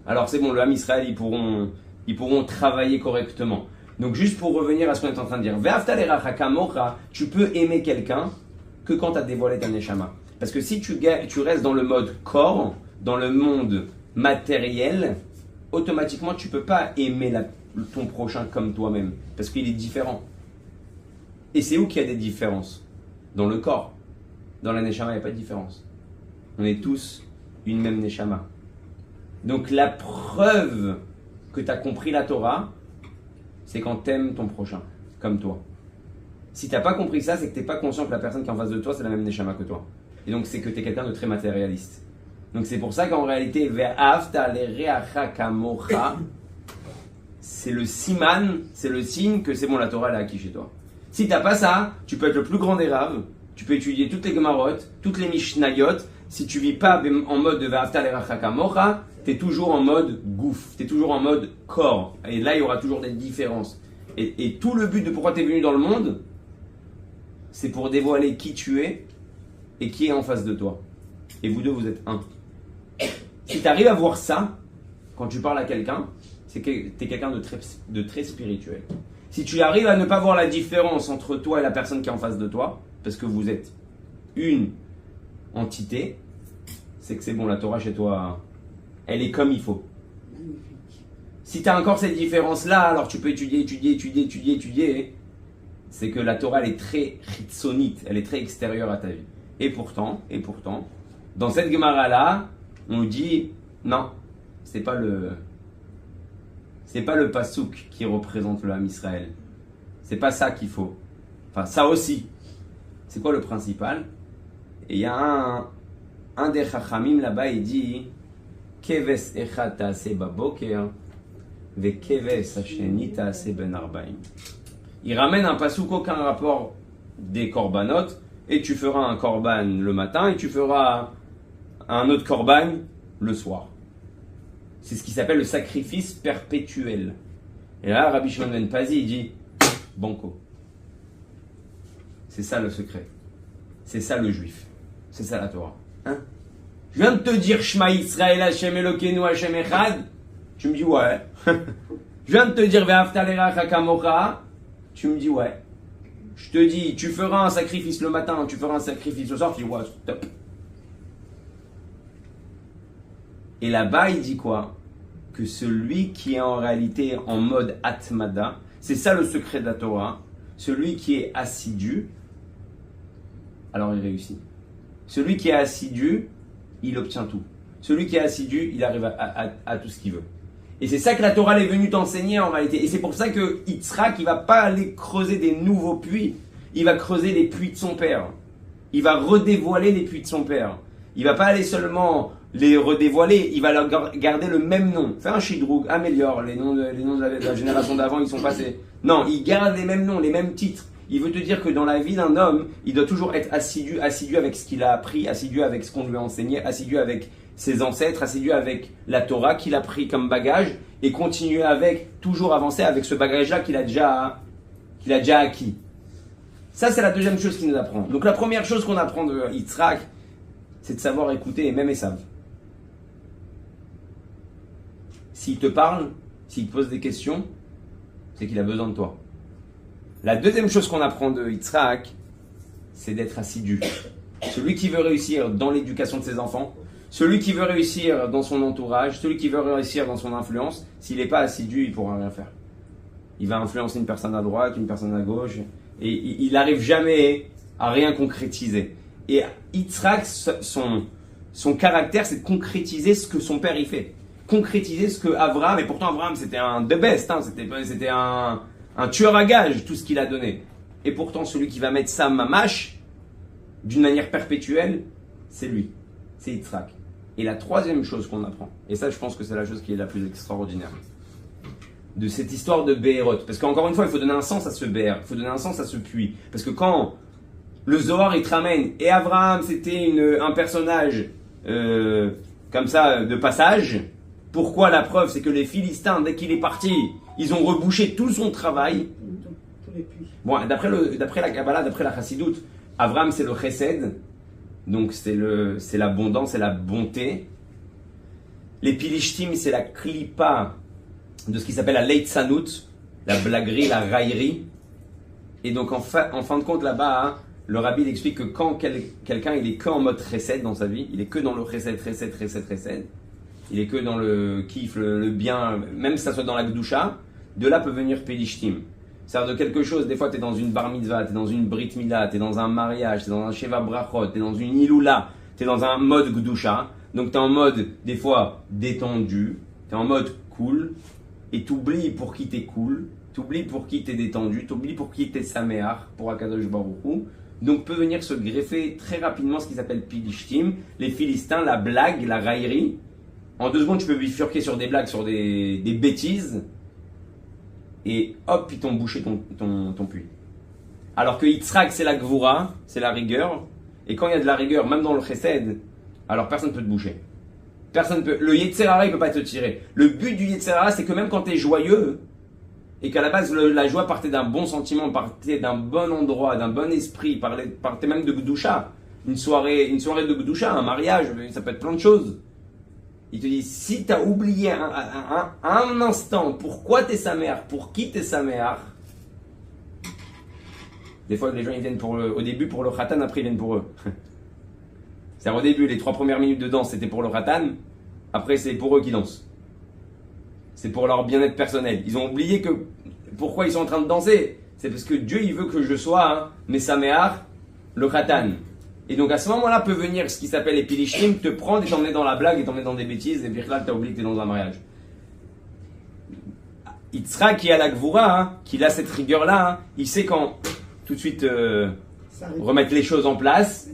alors c'est bon, le Ham Israël ils pourront travailler correctement. Donc juste pour revenir à ce qu'on est en train de dire, Ve'afta l'eracha kamocha, tu peux aimer quelqu'un que quand tu as dévoilé ta neshama. Parce que si tu restes dans le mode corps, dans le monde matériel, automatiquement tu peux pas aimer ton prochain comme toi-même, parce qu'il est différent. Et c'est où qu'il y a des différences? Dans le corps. Dans la neshama, il n'y a pas de différence. On est tous une même neshama. Donc la preuve que tu as compris la Torah, c'est quand tu aimes ton prochain, comme toi. Si tu n'as pas compris ça, c'est que tu n'es pas conscient que la personne qui est en face de toi, c'est la même neshama que toi. Et donc c'est que tu es quelqu'un de très matérialiste. Donc c'est pour ça qu'en réalité, Ve'afta l'eracha kamocha, c'est le siman, c'est le signe que c'est bon, la Torah elle est acquis chez toi. Si tu n'as pas ça, tu peux être le plus grand des raves, tu peux étudier toutes les Gemarot, toutes les Mishnayot. Si tu vis pas en mode de Ve'afta l'eracha kamocha, tu es toujours en mode gouffre, tu es toujours en mode corps. Et là, il y aura toujours des différences. Et tout le but de pourquoi tu es venu dans le monde, c'est pour dévoiler qui tu es et qui est en face de toi. Et vous deux, vous êtes un. Si tu arrives à voir ça, quand tu parles à quelqu'un, c'est que tu es quelqu'un de très spirituel. Si tu arrives à ne pas voir la différence entre toi et la personne qui est en face de toi, parce que vous êtes une entité, c'est que c'est bon, la Torah chez toi, elle est comme il faut. Si tu as encore cette différence-là, alors tu peux étudier. C'est que la Torah, elle est très chitzonite, elle est très extérieure à ta vie. Et pourtant, dans cette Gemara-là, on nous dit, non, c'est pas le pasouk qui représente le Ham Israël. C'est pas ça qu'il faut. Enfin, ça aussi. C'est quoi le principal? Et il y a un des chachamim là-bas, il dit, Keves echad ta'aseh baboker, ve keves hasheni ta'aseh ben arbaim. Il ramène un pasouk, aucun rapport des korbanot, et tu feras un korban le matin, et tu feras un autre korban le soir. C'est ce qui s'appelle le sacrifice perpétuel. Et là, Rabbi Shimon ben Pazi, il dit, Banco. C'est ça le secret. C'est ça le juif. C'est ça la Torah. Hein? Je viens de te dire Shema Yisrael Hashem Elokeinu Hashem Echad. Tu me dis ouais. Je viens de te dire Ve'afta l'erecha kamocha. Tu me dis ouais. Je te dis, tu feras un sacrifice le matin, tu feras un sacrifice le soir. Tu dis ouais, top. Et là-bas, il dit quoi? Que celui qui est en réalité en mode Atmada, c'est ça le secret de la Torah, celui qui est assidu, alors il réussit. Celui qui est assidu, il obtient tout. Celui qui est assidu, il arrive à tout ce qu'il veut. Et c'est ça que la Torah est venue t'enseigner en réalité. Et c'est pour ça que Yitzhak, il va pas aller creuser des nouveaux puits, il va creuser les puits de son père. Il va redévoiler les puits de son père. Il va pas aller seulement les redévoiler, il va leur garder le même nom. Fais un shidroug, améliore les noms de la génération d'avant, ils sont passés. Non, il garde les mêmes noms, les mêmes titres. Il veut te dire que dans la vie d'un homme, il doit toujours être assidu avec ce qu'il a appris, assidu avec ce qu'on lui a enseigné, assidu avec ses ancêtres, assidu avec la Torah qu'il a pris comme bagage et continuer avec, toujours avancer avec ce bagage-là qu'il a déjà acquis. Ça, c'est la deuxième chose qu'il nous apprend. Donc la première chose qu'on apprend de Yitzhak, c'est de savoir écouter, et même Esav. S'il te parle, s'il te pose des questions, c'est qu'il a besoin de toi. La deuxième chose qu'on apprend de Yitzhak, c'est d'être assidu. Celui qui veut réussir dans l'éducation de ses enfants, celui qui veut réussir dans son entourage, celui qui veut réussir dans son influence, s'il n'est pas assidu, il ne pourra rien faire. Il va influencer une personne à droite, une personne à gauche, et il n'arrive jamais à rien concrétiser. Et Yitzhak, son caractère, c'est de concrétiser ce que son père y fait. Concrétiser ce que Abraham, et pourtant Abraham c'était un the best, hein, c'était un tueur à gages, tout ce qu'il a donné. Et pourtant celui qui va mettre ça mamache, d'une manière perpétuelle, c'est lui, c'est Yitzhak. Et la troisième chose qu'on apprend, et ça je pense que c'est la chose qui est la plus extraordinaire, de cette histoire de Béhéroth, parce qu'encore une fois il faut donner un sens à ce Béher, il faut donner un sens à ce puits, parce que quand le Zohar il te ramène, et Abraham c'était un personnage comme ça de passage. Pourquoi la preuve? C'est que les Philistins, dès qu'il est parti, ils ont rebouché tout son travail. Bon, d'après la Kabbalah, d'après la Chassidoute, Abraham c'est le Chesed, donc c'est l'abondance, c'est la bonté. Les Pilishtim c'est la Klipa de ce qui s'appelle la Leitzanout, la blaguerie, la raillerie. Et donc en fin de compte là-bas, hein, le rabbi il explique que quand quelqu'un il est que en mode Chesed dans sa vie, il est que dans le Chesed, il est que dans le kiff, le bien, même si ça soit dans la Gdusha, de là peut venir Pelishtim. C'est-à-dire de quelque chose, des fois tu es dans une bar mitzvah, tu es dans une brit mila, tu es dans un mariage, tu es dans un sheva brachot, tu es dans une iloula, tu es dans un mode Gdusha, donc tu es en mode des fois détendu, tu es en mode cool, et tu oublies pour qui tu es cool, tu oublies pour qui tu es détendu, tu oublies pour qui tu es saméach, pour Akadosh Baruch Hu. Donc peut venir se greffer très rapidement ce qui s'appelle Pilishtim, les Philistins, la blague, la raillerie. En 2 secondes, tu peux bifurquer sur des blagues, sur des bêtises. Et hop, ils t'ont bouché ton puits. Alors que Yitzhak, c'est la Gvura, c'est la rigueur. Et quand il y a de la rigueur, même dans le Chesed, alors personne ne peut te boucher. Le Yetzer Hara, il ne peut pas te tirer. Le but du Yetzer Hara, c'est que même quand tu es joyeux, et qu'à la base, la joie partait d'un bon sentiment, partait d'un bon endroit, d'un bon esprit, partait même de Gdusha. Une soirée de Gdusha, un mariage, ça peut être plein de choses. Il te dit, si tu as oublié un instant pourquoi tu es sa mère, pour qui tu es sa mère, des fois les gens ils viennent au début pour le khatan, après ils viennent pour eux. C'est-à-dire au début, les 3 premières minutes de danse c'était pour le khatan, après c'est pour eux qui dansent. C'est pour leur bien-être personnel. Ils ont oublié que pourquoi ils sont en train de danser. C'est parce que Dieu il veut que je sois Mesameach, le khatan. Et donc à ce moment-là peut venir ce qui s'appelle les Pilishtim, te prendre et t'emmener dans la blague et t'emmener dans des bêtises, et puis là t'as oublié que t'es dans un mariage. Yitzhak qui a la Gvura, qui a cette rigueur-là, il sait quand tout de suite remettre les choses en place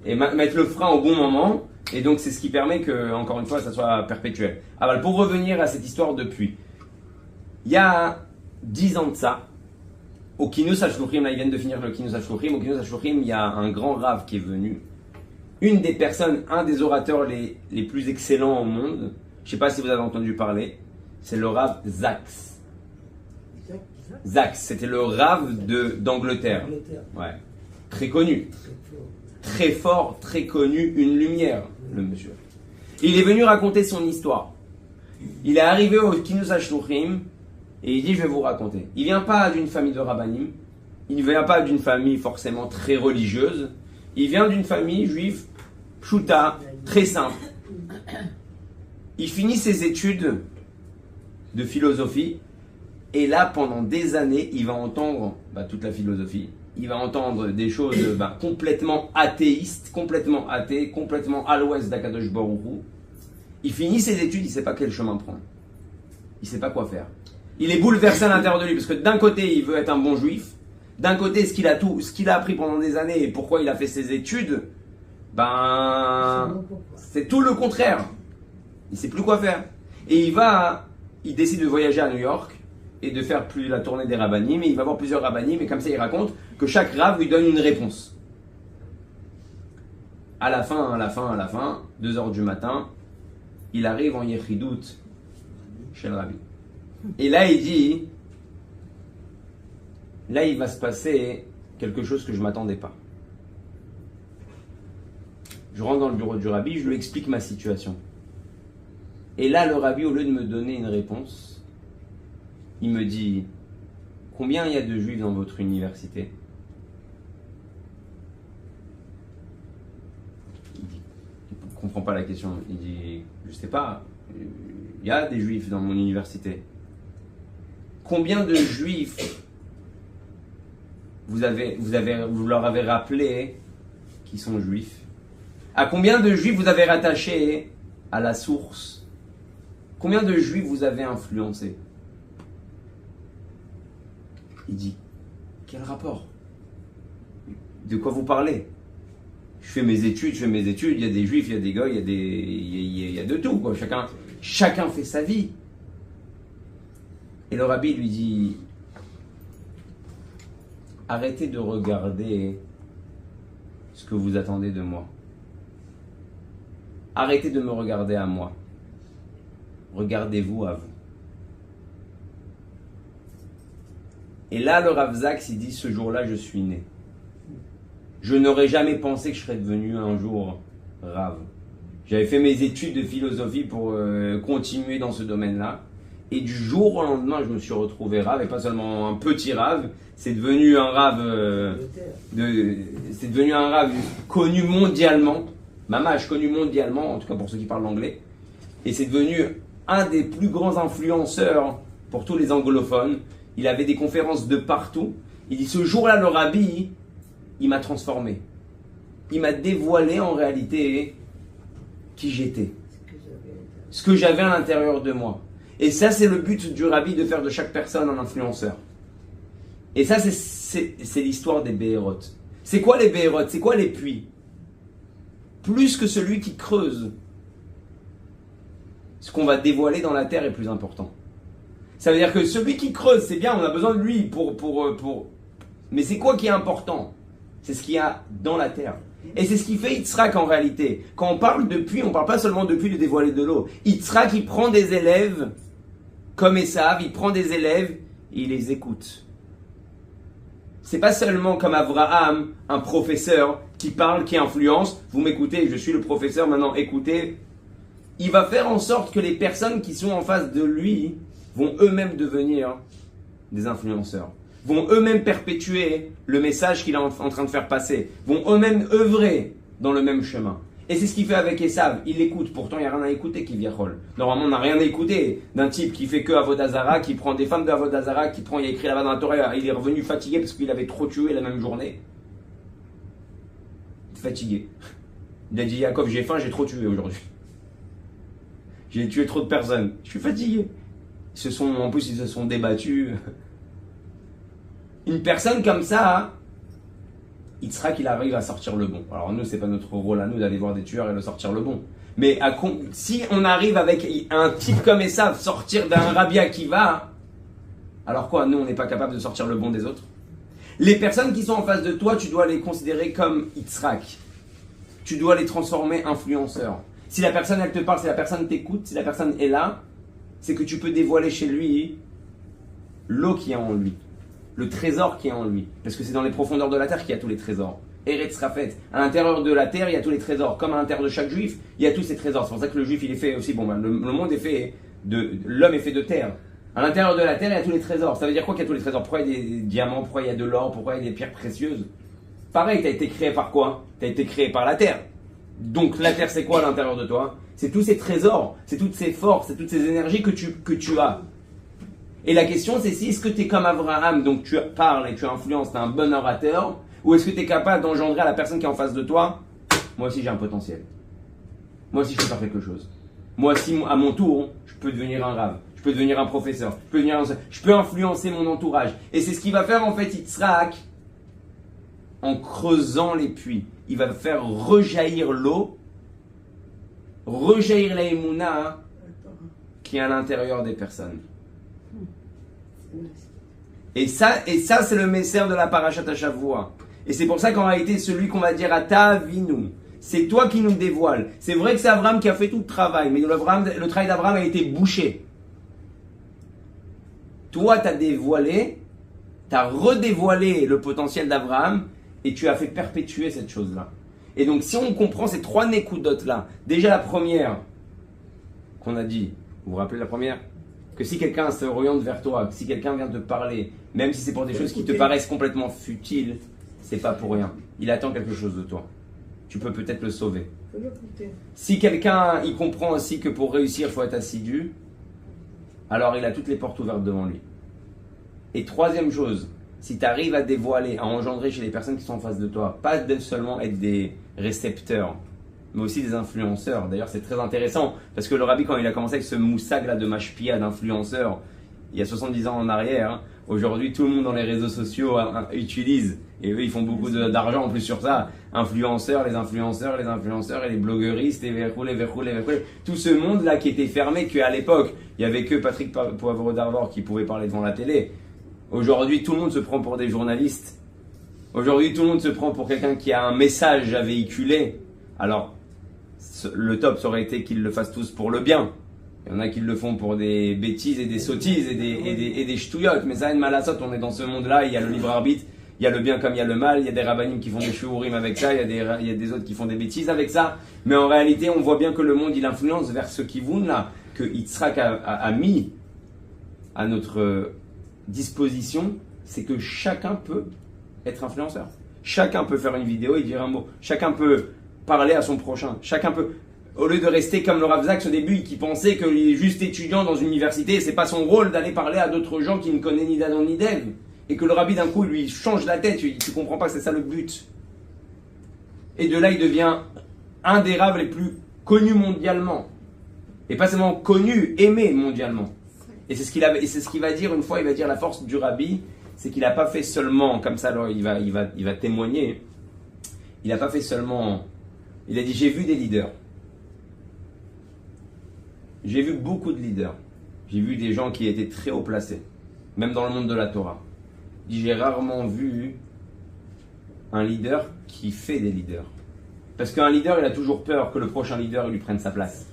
et mettre le frein au bon moment. Et donc c'est ce qui permet que, encore une fois, ça soit perpétuel. Alors pour revenir à cette histoire de puits, il y a 10 ans de ça, au Kinus HaShluchim, là ils viennent de finir le Kinus HaShluchim, au Kinus HaShluchim, il y a un grand rave qui est venu. Une des personnes, un des orateurs les plus excellents au monde, je ne sais pas si vous avez entendu parler, c'est le rave Zaks. Zach, c'était le Rav d'Angleterre. Ouais. Très connu. Très fort, très connu, une lumière, le monsieur. Il est venu raconter son histoire. Il est arrivé au Kinus HaShluchim et il dit, je vais vous raconter. Il vient pas d'une famille de rabbanim, il ne vient pas d'une famille forcément très religieuse, il vient d'une famille juive pshuta, très simple. Il finit ses études de philosophie et là, pendant des années, il va entendre toute la philosophie. Il va entendre des choses complètement athéistes, complètement athées, complètement à l'ouest d'Akadosh Baruch Hu. Il finit ses études, il ne sait pas quel chemin prendre. Il ne sait pas quoi faire. Il est bouleversé à l'intérieur de lui, parce que d'un côté, il veut être un bon juif. D'un côté, ce qu'il a appris pendant des années et pourquoi il a fait ses études, c'est tout le contraire. Il ne sait plus quoi faire. Et il décide de voyager à New York et de faire plus la tournée des rabbanim. Et il va voir plusieurs rabbanim, et comme ça, il raconte que chaque rav lui donne une réponse. À la fin, 2h du matin, il arrive en Yechidout chez le rabbi. Et là, il dit, là, il va se passer quelque chose que je ne m'attendais pas. Je rentre dans le bureau du rabbi, je lui explique ma situation. Et là, le rabbi, au lieu de me donner une réponse, il me dit, combien il y a de juifs dans votre université? Il ne comprend pas la question. Il dit, je ne sais pas, il y a des juifs dans mon université. Combien de juifs vous leur avez rappelé qu'ils sont juifs? À combien de juifs vous avez rattaché à la source? Combien de juifs vous avez influencé? Il dit, quel rapport? De quoi vous parlez? Je fais mes études, il y a des juifs, il y a des goy, il y a de tout, quoi. Chacun fait sa vie. Et le rabbi lui dit, arrêtez de regarder ce que vous attendez de moi. Arrêtez de me regarder à moi. Regardez-vous à vous. Et là, le Rav Zaks, il dit, ce jour-là, je suis né. Je n'aurais jamais pensé que je serais devenu un jour Rav. J'avais fait mes études de philosophie pour continuer dans ce domaine-là. Et du jour au lendemain, je me suis retrouvé Rav, et pas seulement un petit Rav, c'est devenu un Rav, c'est devenu un Rav connu mondialement, Mamash connu mondialement, en tout cas pour ceux qui parlent l'anglais. Et c'est devenu un des plus grands influenceurs pour tous les anglophones. Il avait des conférences de partout. Il dit, ce jour-là, le Rabbi, il m'a transformé. Il m'a dévoilé en réalité qui j'étais. Ce que j'avais à l'intérieur de moi. Et ça, c'est le but du Rabbi, de faire de chaque personne un influenceur. Et ça, c'est l'histoire des Béhéroth. C'est quoi les Béhéroth? C'est quoi les puits? Plus que celui qui creuse. Ce qu'on va dévoiler dans la terre est plus important. Ça veut dire que celui qui creuse, c'est bien, on a besoin de lui pour... Mais c'est quoi qui est important? C'est ce qu'il y a dans la terre. Et c'est ce qui fait Yitzhak en réalité. Quand on parle de puits, on ne parle pas seulement de puits de dévoiler de l'eau. Yitzhak, il prend des élèves comme Esav, il prend des élèves et il les écoute. C'est pas seulement comme Abraham, un professeur qui parle, qui influence. Vous m'écoutez, je suis le professeur, maintenant écoutez. Il va faire en sorte que les personnes qui sont en face de lui vont eux-mêmes devenir des influenceurs, vont eux-mêmes perpétuer le message qu'il est en train de faire passer, vont eux-mêmes œuvrer dans le même chemin. Et c'est ce qu'il fait avec Esav. Il l'écoute, pourtant il n'y a rien à écouter qui viachol. Normalement on n'a rien à écouter d'un type qui fait que Avodazara, qui prend des femmes de Avodazara, il a écrit là-bas dans la Torah, il est revenu fatigué parce qu'il avait trop tué la même journée. Fatigué. Il a dit, Yaakov, j'ai faim, j'ai trop tué aujourd'hui. J'ai tué trop de personnes. Je suis fatigué. En plus, ils se sont débattus. Une personne comme ça, il sera qu'il arrive à sortir le bon. Alors nous, c'est pas notre rôle à nous d'aller voir des tueurs et de sortir le bon. Mais si on arrive avec un type comme Esav, sortir d'un Rabbi Akiva, alors quoi, nous, on n'est pas capable de sortir le bon des autres? Les personnes qui sont en face de toi, tu dois les considérer comme Yitzhak. Tu dois les transformer influenceurs. Si la personne, elle te parle, si la personne t'écoute, si la personne est là, c'est que tu peux dévoiler chez lui l'eau qui est en lui, le trésor qui est en lui. Parce que c'est dans les profondeurs de la terre qu'il y a tous les trésors. Eretz Rafet. À l'intérieur de la terre, il y a tous les trésors. Comme à l'intérieur de chaque juif, il y a tous ces trésors. C'est pour ça que le juif, il est fait aussi. Le monde est fait l'homme est fait de terre. À l'intérieur de la terre, il y a tous les trésors. Ça veut dire quoi qu'il y a tous les trésors? Pourquoi il y a des diamants? Pourquoi il y a de l'or? Pourquoi il y a des pierres précieuses? Pareil, tu as été créé par quoi? Tu as été créé par la terre. Donc la terre, c'est quoi à l'intérieur de toi? C'est tous ces trésors, c'est toutes ces forces, c'est toutes ces énergies que tu as. Et la question, c'est si est-ce que tu es comme Abraham, donc tu parles et tu influences, tu es un bon orateur, ou est-ce que tu es capable d'engendrer à la personne qui est en face de toi? Moi aussi, j'ai un potentiel. Moi aussi, je peux faire quelque chose. Moi aussi, à mon tour, je peux devenir un rave. Je peux devenir un professeur. Je peux influencer mon entourage. Et c'est ce qu'il va faire en fait Yitzhak en creusant les puits. Il va faire rejaillir l'eau, rejaillir la émouna qui est à l'intérieur des personnes. Et ça c'est le message de la parashat Shavua. Et c'est pour ça qu'en réalité, celui qu'on va dire Ata Avinu, c'est toi qui nous dévoile. C'est vrai que c'est Abraham qui a fait tout le travail, mais le travail d'Abraham a été bouché. Toi, tu as dévoilé, tu as redévoilé le potentiel d'Abraham et tu as fait perpétuer cette chose-là. Et donc, si on comprend ces trois nékoudotes-là, déjà la première qu'on a dit, vous vous rappelez la première? Que si quelqu'un se oriente vers toi, que si quelqu'un vient te parler, même si c'est pour des choses qui te paraissent complètement futiles, c'est pas pour rien. Il attend quelque chose de toi. Tu peux peut-être le sauver. Si quelqu'un, il comprend aussi que pour réussir, il faut être assidu, alors il a toutes les portes ouvertes devant lui. Et troisième chose, si tu arrives à dévoiler, à engendrer chez les personnes qui sont en face de toi, pas seulement être des récepteurs, mais aussi des influenceurs. D'ailleurs, c'est très intéressant, parce que le rabbi, quand il a commencé avec ce moussag là de mashpia, d'influenceur, il y a 70 ans en arrière, aujourd'hui, tout le monde dans les réseaux sociaux utilise, et eux, ils font beaucoup d'argent en plus sur ça, influenceurs, les influenceurs et les blogueuristes, et verroulé. Tout ce monde-là qui était fermé, qu'à l'époque, il n'y avait que Patrick Poivre d'Arvor qui pouvait parler devant la télé. Aujourd'hui, tout le monde se prend pour des journalistes. Aujourd'hui, tout le monde se prend pour quelqu'un qui a un message à véhiculer. Alors, le top, ça aurait été qu'ils le fassent tous pour le bien. Il y en a qui le font pour des bêtises et des sottises et des ch'touillottes. Mais ça, une malassot, on est dans ce monde-là, il y a le libre arbitre. Il y a le bien comme il y a le mal, il y a des rabbinim qui font des shiurim avec ça, il y a des autres qui font des bêtises avec ça. Mais en réalité, on voit bien que le monde, il influence vers ce kivun là, que Yitzhak a mis à notre disposition, c'est que chacun peut être influenceur. Chacun peut faire une vidéo et dire un mot. Chacun peut parler à son prochain. Chacun peut, au lieu de rester comme le Rav Zaks au début, qui pensait qu'il est juste étudiant dans une université, c'est pas son rôle d'aller parler à d'autres gens qui ne connaissent ni d'Adam ni d'Ève. Et que le rabbi d'un coup lui change la tête, tu comprends pas que c'est ça le but. Et de là il devient un des rabbins les plus connus mondialement. Et pas seulement connu, aimé mondialement. Et c'est ce qu'il va dire une fois, il va dire la force du rabbi, c'est qu'il n'a pas fait seulement, comme ça alors il va témoigner, il n'a pas fait seulement, il a dit j'ai vu des leaders. J'ai vu beaucoup de leaders. J'ai vu des gens qui étaient très haut placés, même dans le monde de la Torah. J'ai rarement vu un leader qui fait des leaders. Parce qu'un leader, il a toujours peur que le prochain leader lui prenne sa place.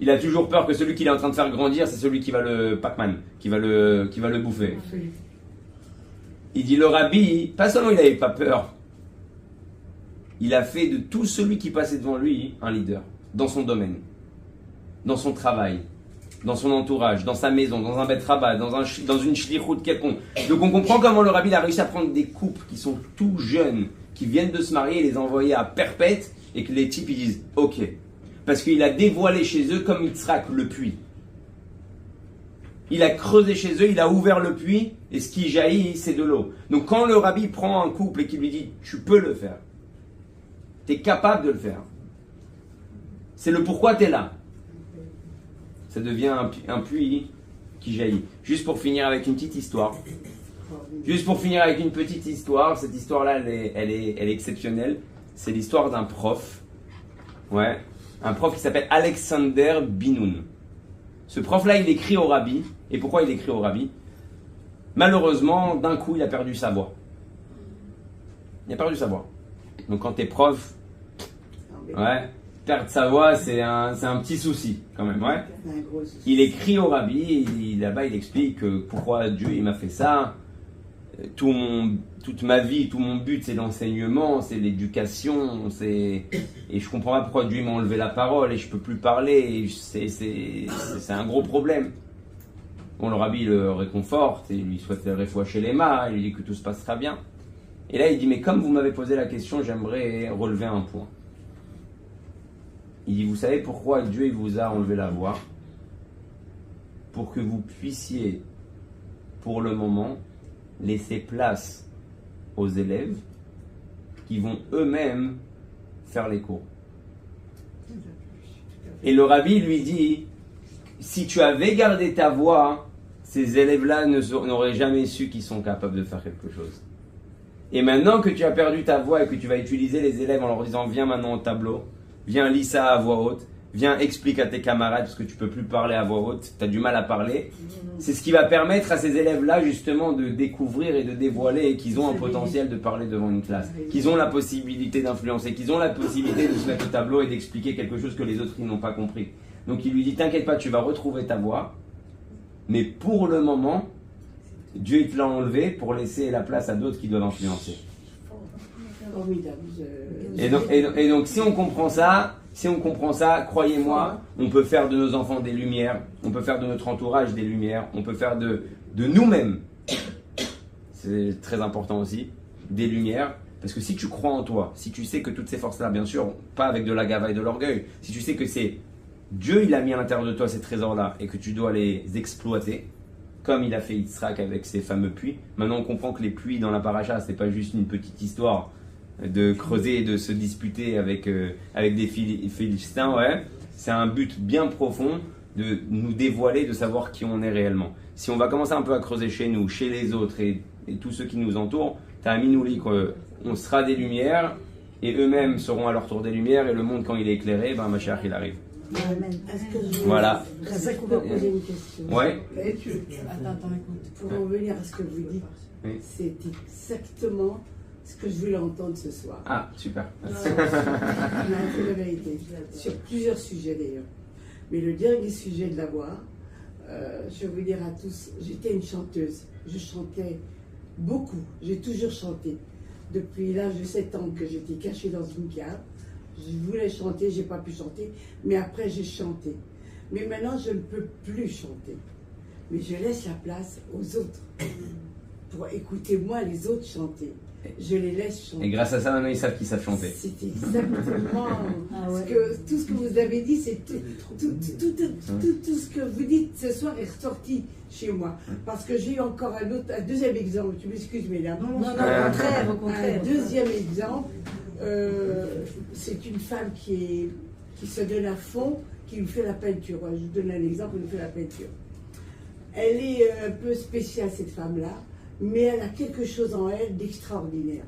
Il a toujours peur que celui qu'il est en train de faire grandir, c'est celui qui va le Pac-Man, qui va le bouffer. Il dit le rabbi, pas seulement il n'avait pas peur, il a fait de tout celui qui passait devant lui un leader, dans son domaine, dans son travail, dans son entourage, dans sa maison, dans un bet rabat, dans une shlichut quelconque. Donc on comprend comment le rabbi a réussi à prendre des couples qui sont tout jeunes, qui viennent de se marier et les envoyer à perpète, et que les types ils disent ok. Parce qu'il a dévoilé chez eux comme Yitzhak le puits. Il a creusé chez eux, il a ouvert le puits, et ce qui jaillit, c'est de l'eau. Donc quand le rabbi prend un couple et qu'il lui dit tu peux le faire, tu es capable de le faire, c'est le pourquoi tu es là. Ça devient un puits qui jaillit. Juste pour finir avec une petite histoire. Cette histoire-là, elle est exceptionnelle. C'est l'histoire d'un prof. Ouais. Un prof qui s'appelle Alexander Binoun. Ce prof-là, il écrit au rabbi. Et pourquoi il écrit au rabbi? Malheureusement, d'un coup, il a perdu sa voix. Il a perdu sa voix. Donc quand tu es prof, ouais, perdre sa voix, c'est un petit souci quand même, ouais. C'est un gros souci. Il écrit au rabbi, là-bas il explique pourquoi Dieu il m'a fait ça. Toute ma vie, tout mon but c'est l'enseignement, c'est l'éducation, et je comprends pas pourquoi Dieu m'a enlevé la parole et je peux plus parler, c'est un gros problème. Bon, le rabbi le réconforte et lui souhaite le réfoua chez les mains, il lui dit que tout se passera bien. Et là il dit, mais comme vous m'avez posé la question, j'aimerais relever un point. Il dit, vous savez pourquoi Dieu il vous a enlevé la voix? Pour que vous puissiez, pour le moment, laisser place aux élèves qui vont eux-mêmes faire les cours. Et le rabbi lui dit, si tu avais gardé ta voix, ces élèves-là n'auraient jamais su qu'ils sont capables de faire quelque chose. Et maintenant que tu as perdu ta voix et que tu vas utiliser les élèves en leur disant, viens maintenant au tableau, viens lis ça à voix haute, viens explique à tes camarades parce que tu peux plus parler à voix haute, tu as du mal à parler. C'est ce qui va permettre à ces élèves-là justement de découvrir et de dévoiler qu'ils ont un potentiel de parler devant une classe, qu'ils ont la possibilité d'influencer, qu'ils ont la possibilité de se mettre au tableau et d'expliquer quelque chose que les autres ils n'ont pas compris. Donc il lui dit, t'inquiète pas, tu vas retrouver ta voix, mais pour le moment, Dieu il te l'a enlevé pour laisser la place à d'autres qui doivent influencer. Formidable. Et donc si on comprend ça, croyez-moi, on peut faire de nos enfants des lumières, on peut faire de notre entourage des lumières, on peut faire de nous-mêmes, c'est très important aussi, des lumières. Parce que si tu crois en toi, si tu sais que toutes ces forces-là, bien sûr, pas avec de la gava et de l'orgueil, si tu sais que c'est Dieu, il a mis à l'intérieur de toi ces trésors-là et que tu dois les exploiter, comme il a fait Yitzhak avec ses fameux puits. Maintenant, on comprend que les puits dans la paracha, c'est pas juste une petite histoire de creuser et de se disputer avec des Philistins, ouais. C'est un but bien profond de nous dévoiler, de savoir qui on est réellement. Si on va commencer un peu à creuser chez nous, chez les autres et tous ceux qui nous entourent, t'as Minouli qu'on sera des lumières et eux-mêmes seront à leur tour des lumières et le monde quand il est éclairé, ben Mashiach il arrive. Amen. Voilà. Razak, on va poser une question. Ouais. Attends, écoute. Pour revenir à ce que vous dites, Oui. c'est exactement ce que je voulais entendre ce soir. Ah, super. C'est la vérité. Sur plusieurs sujets d'ailleurs. Mais le dernier sujet de la voix, je vais vous dire à tous, j'étais une chanteuse. Je chantais beaucoup. J'ai toujours chanté. Depuis l'âge de 7 ans que j'étais cachée dans une cave. Je voulais chanter, j'ai pas pu chanter, mais après j'ai chanté. Mais maintenant je ne peux plus chanter. Mais je laisse la place aux autres pour écouter moi les autres chanter. Je les laisse chanter. Et grâce à ça, maintenant ils savent qu'ils savent chanter. C'est exactement tout ce que vous avez dit, c'est tout ce que vous dites ce soir est ressorti chez moi. Parce que j'ai eu encore un deuxième exemple. Tu m'excuses, mesdames. Non, au contraire. Un deuxième exemple. C'est une femme qui se donne à fond, qui nous fait la peinture. Je vous donne un exemple, elle nous fait la peinture. Elle est un peu spéciale, cette femme-là, mais elle a quelque chose en elle d'extraordinaire.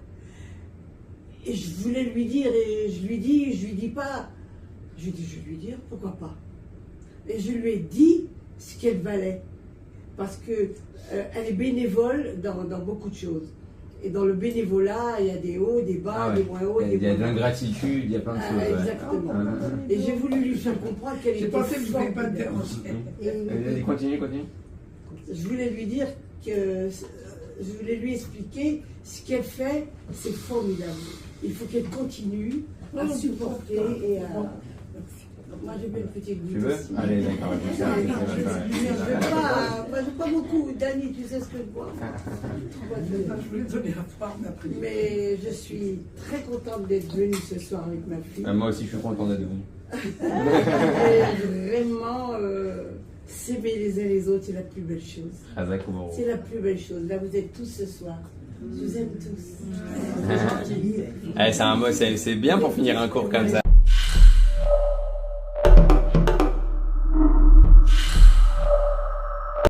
Et je voulais lui dire, et je lui dis pas, je vais lui dire, pourquoi pas. Et je lui ai dit ce qu'elle valait, parce que elle est bénévole dans beaucoup de choses. Et dans le bénévolat, il y a des hauts, des bas, des moins hauts, des moins bas. Il y a de l'ingratitude, il y a plein de choses. Exactement. Et j'ai voulu lui faire comprendre qu'elle était forte. J'ai pensé que je ne voulais pas te déranger. Continue. Je voulais lui dire que... Je voulais lui expliquer ce qu'elle fait, c'est formidable. Il faut qu'elle continue à supporter et à... Moi, j'ai bien une petite goutte. Tu veux? Aussi. Allez, d'accord. Moi, je pas beaucoup. Dani, tu sais ce que je bois. Je voulais te donner la forme après. Mais je suis très contente d'être venue ce soir avec ma fille. Moi aussi, je suis content d'être venu. Et vraiment, s'aimer les uns les autres, c'est la plus belle chose. C'est la plus belle chose. Là, vous êtes tous ce soir. Je vous aime tous. C'est un mot, c'est bien pour finir un cours comme ça.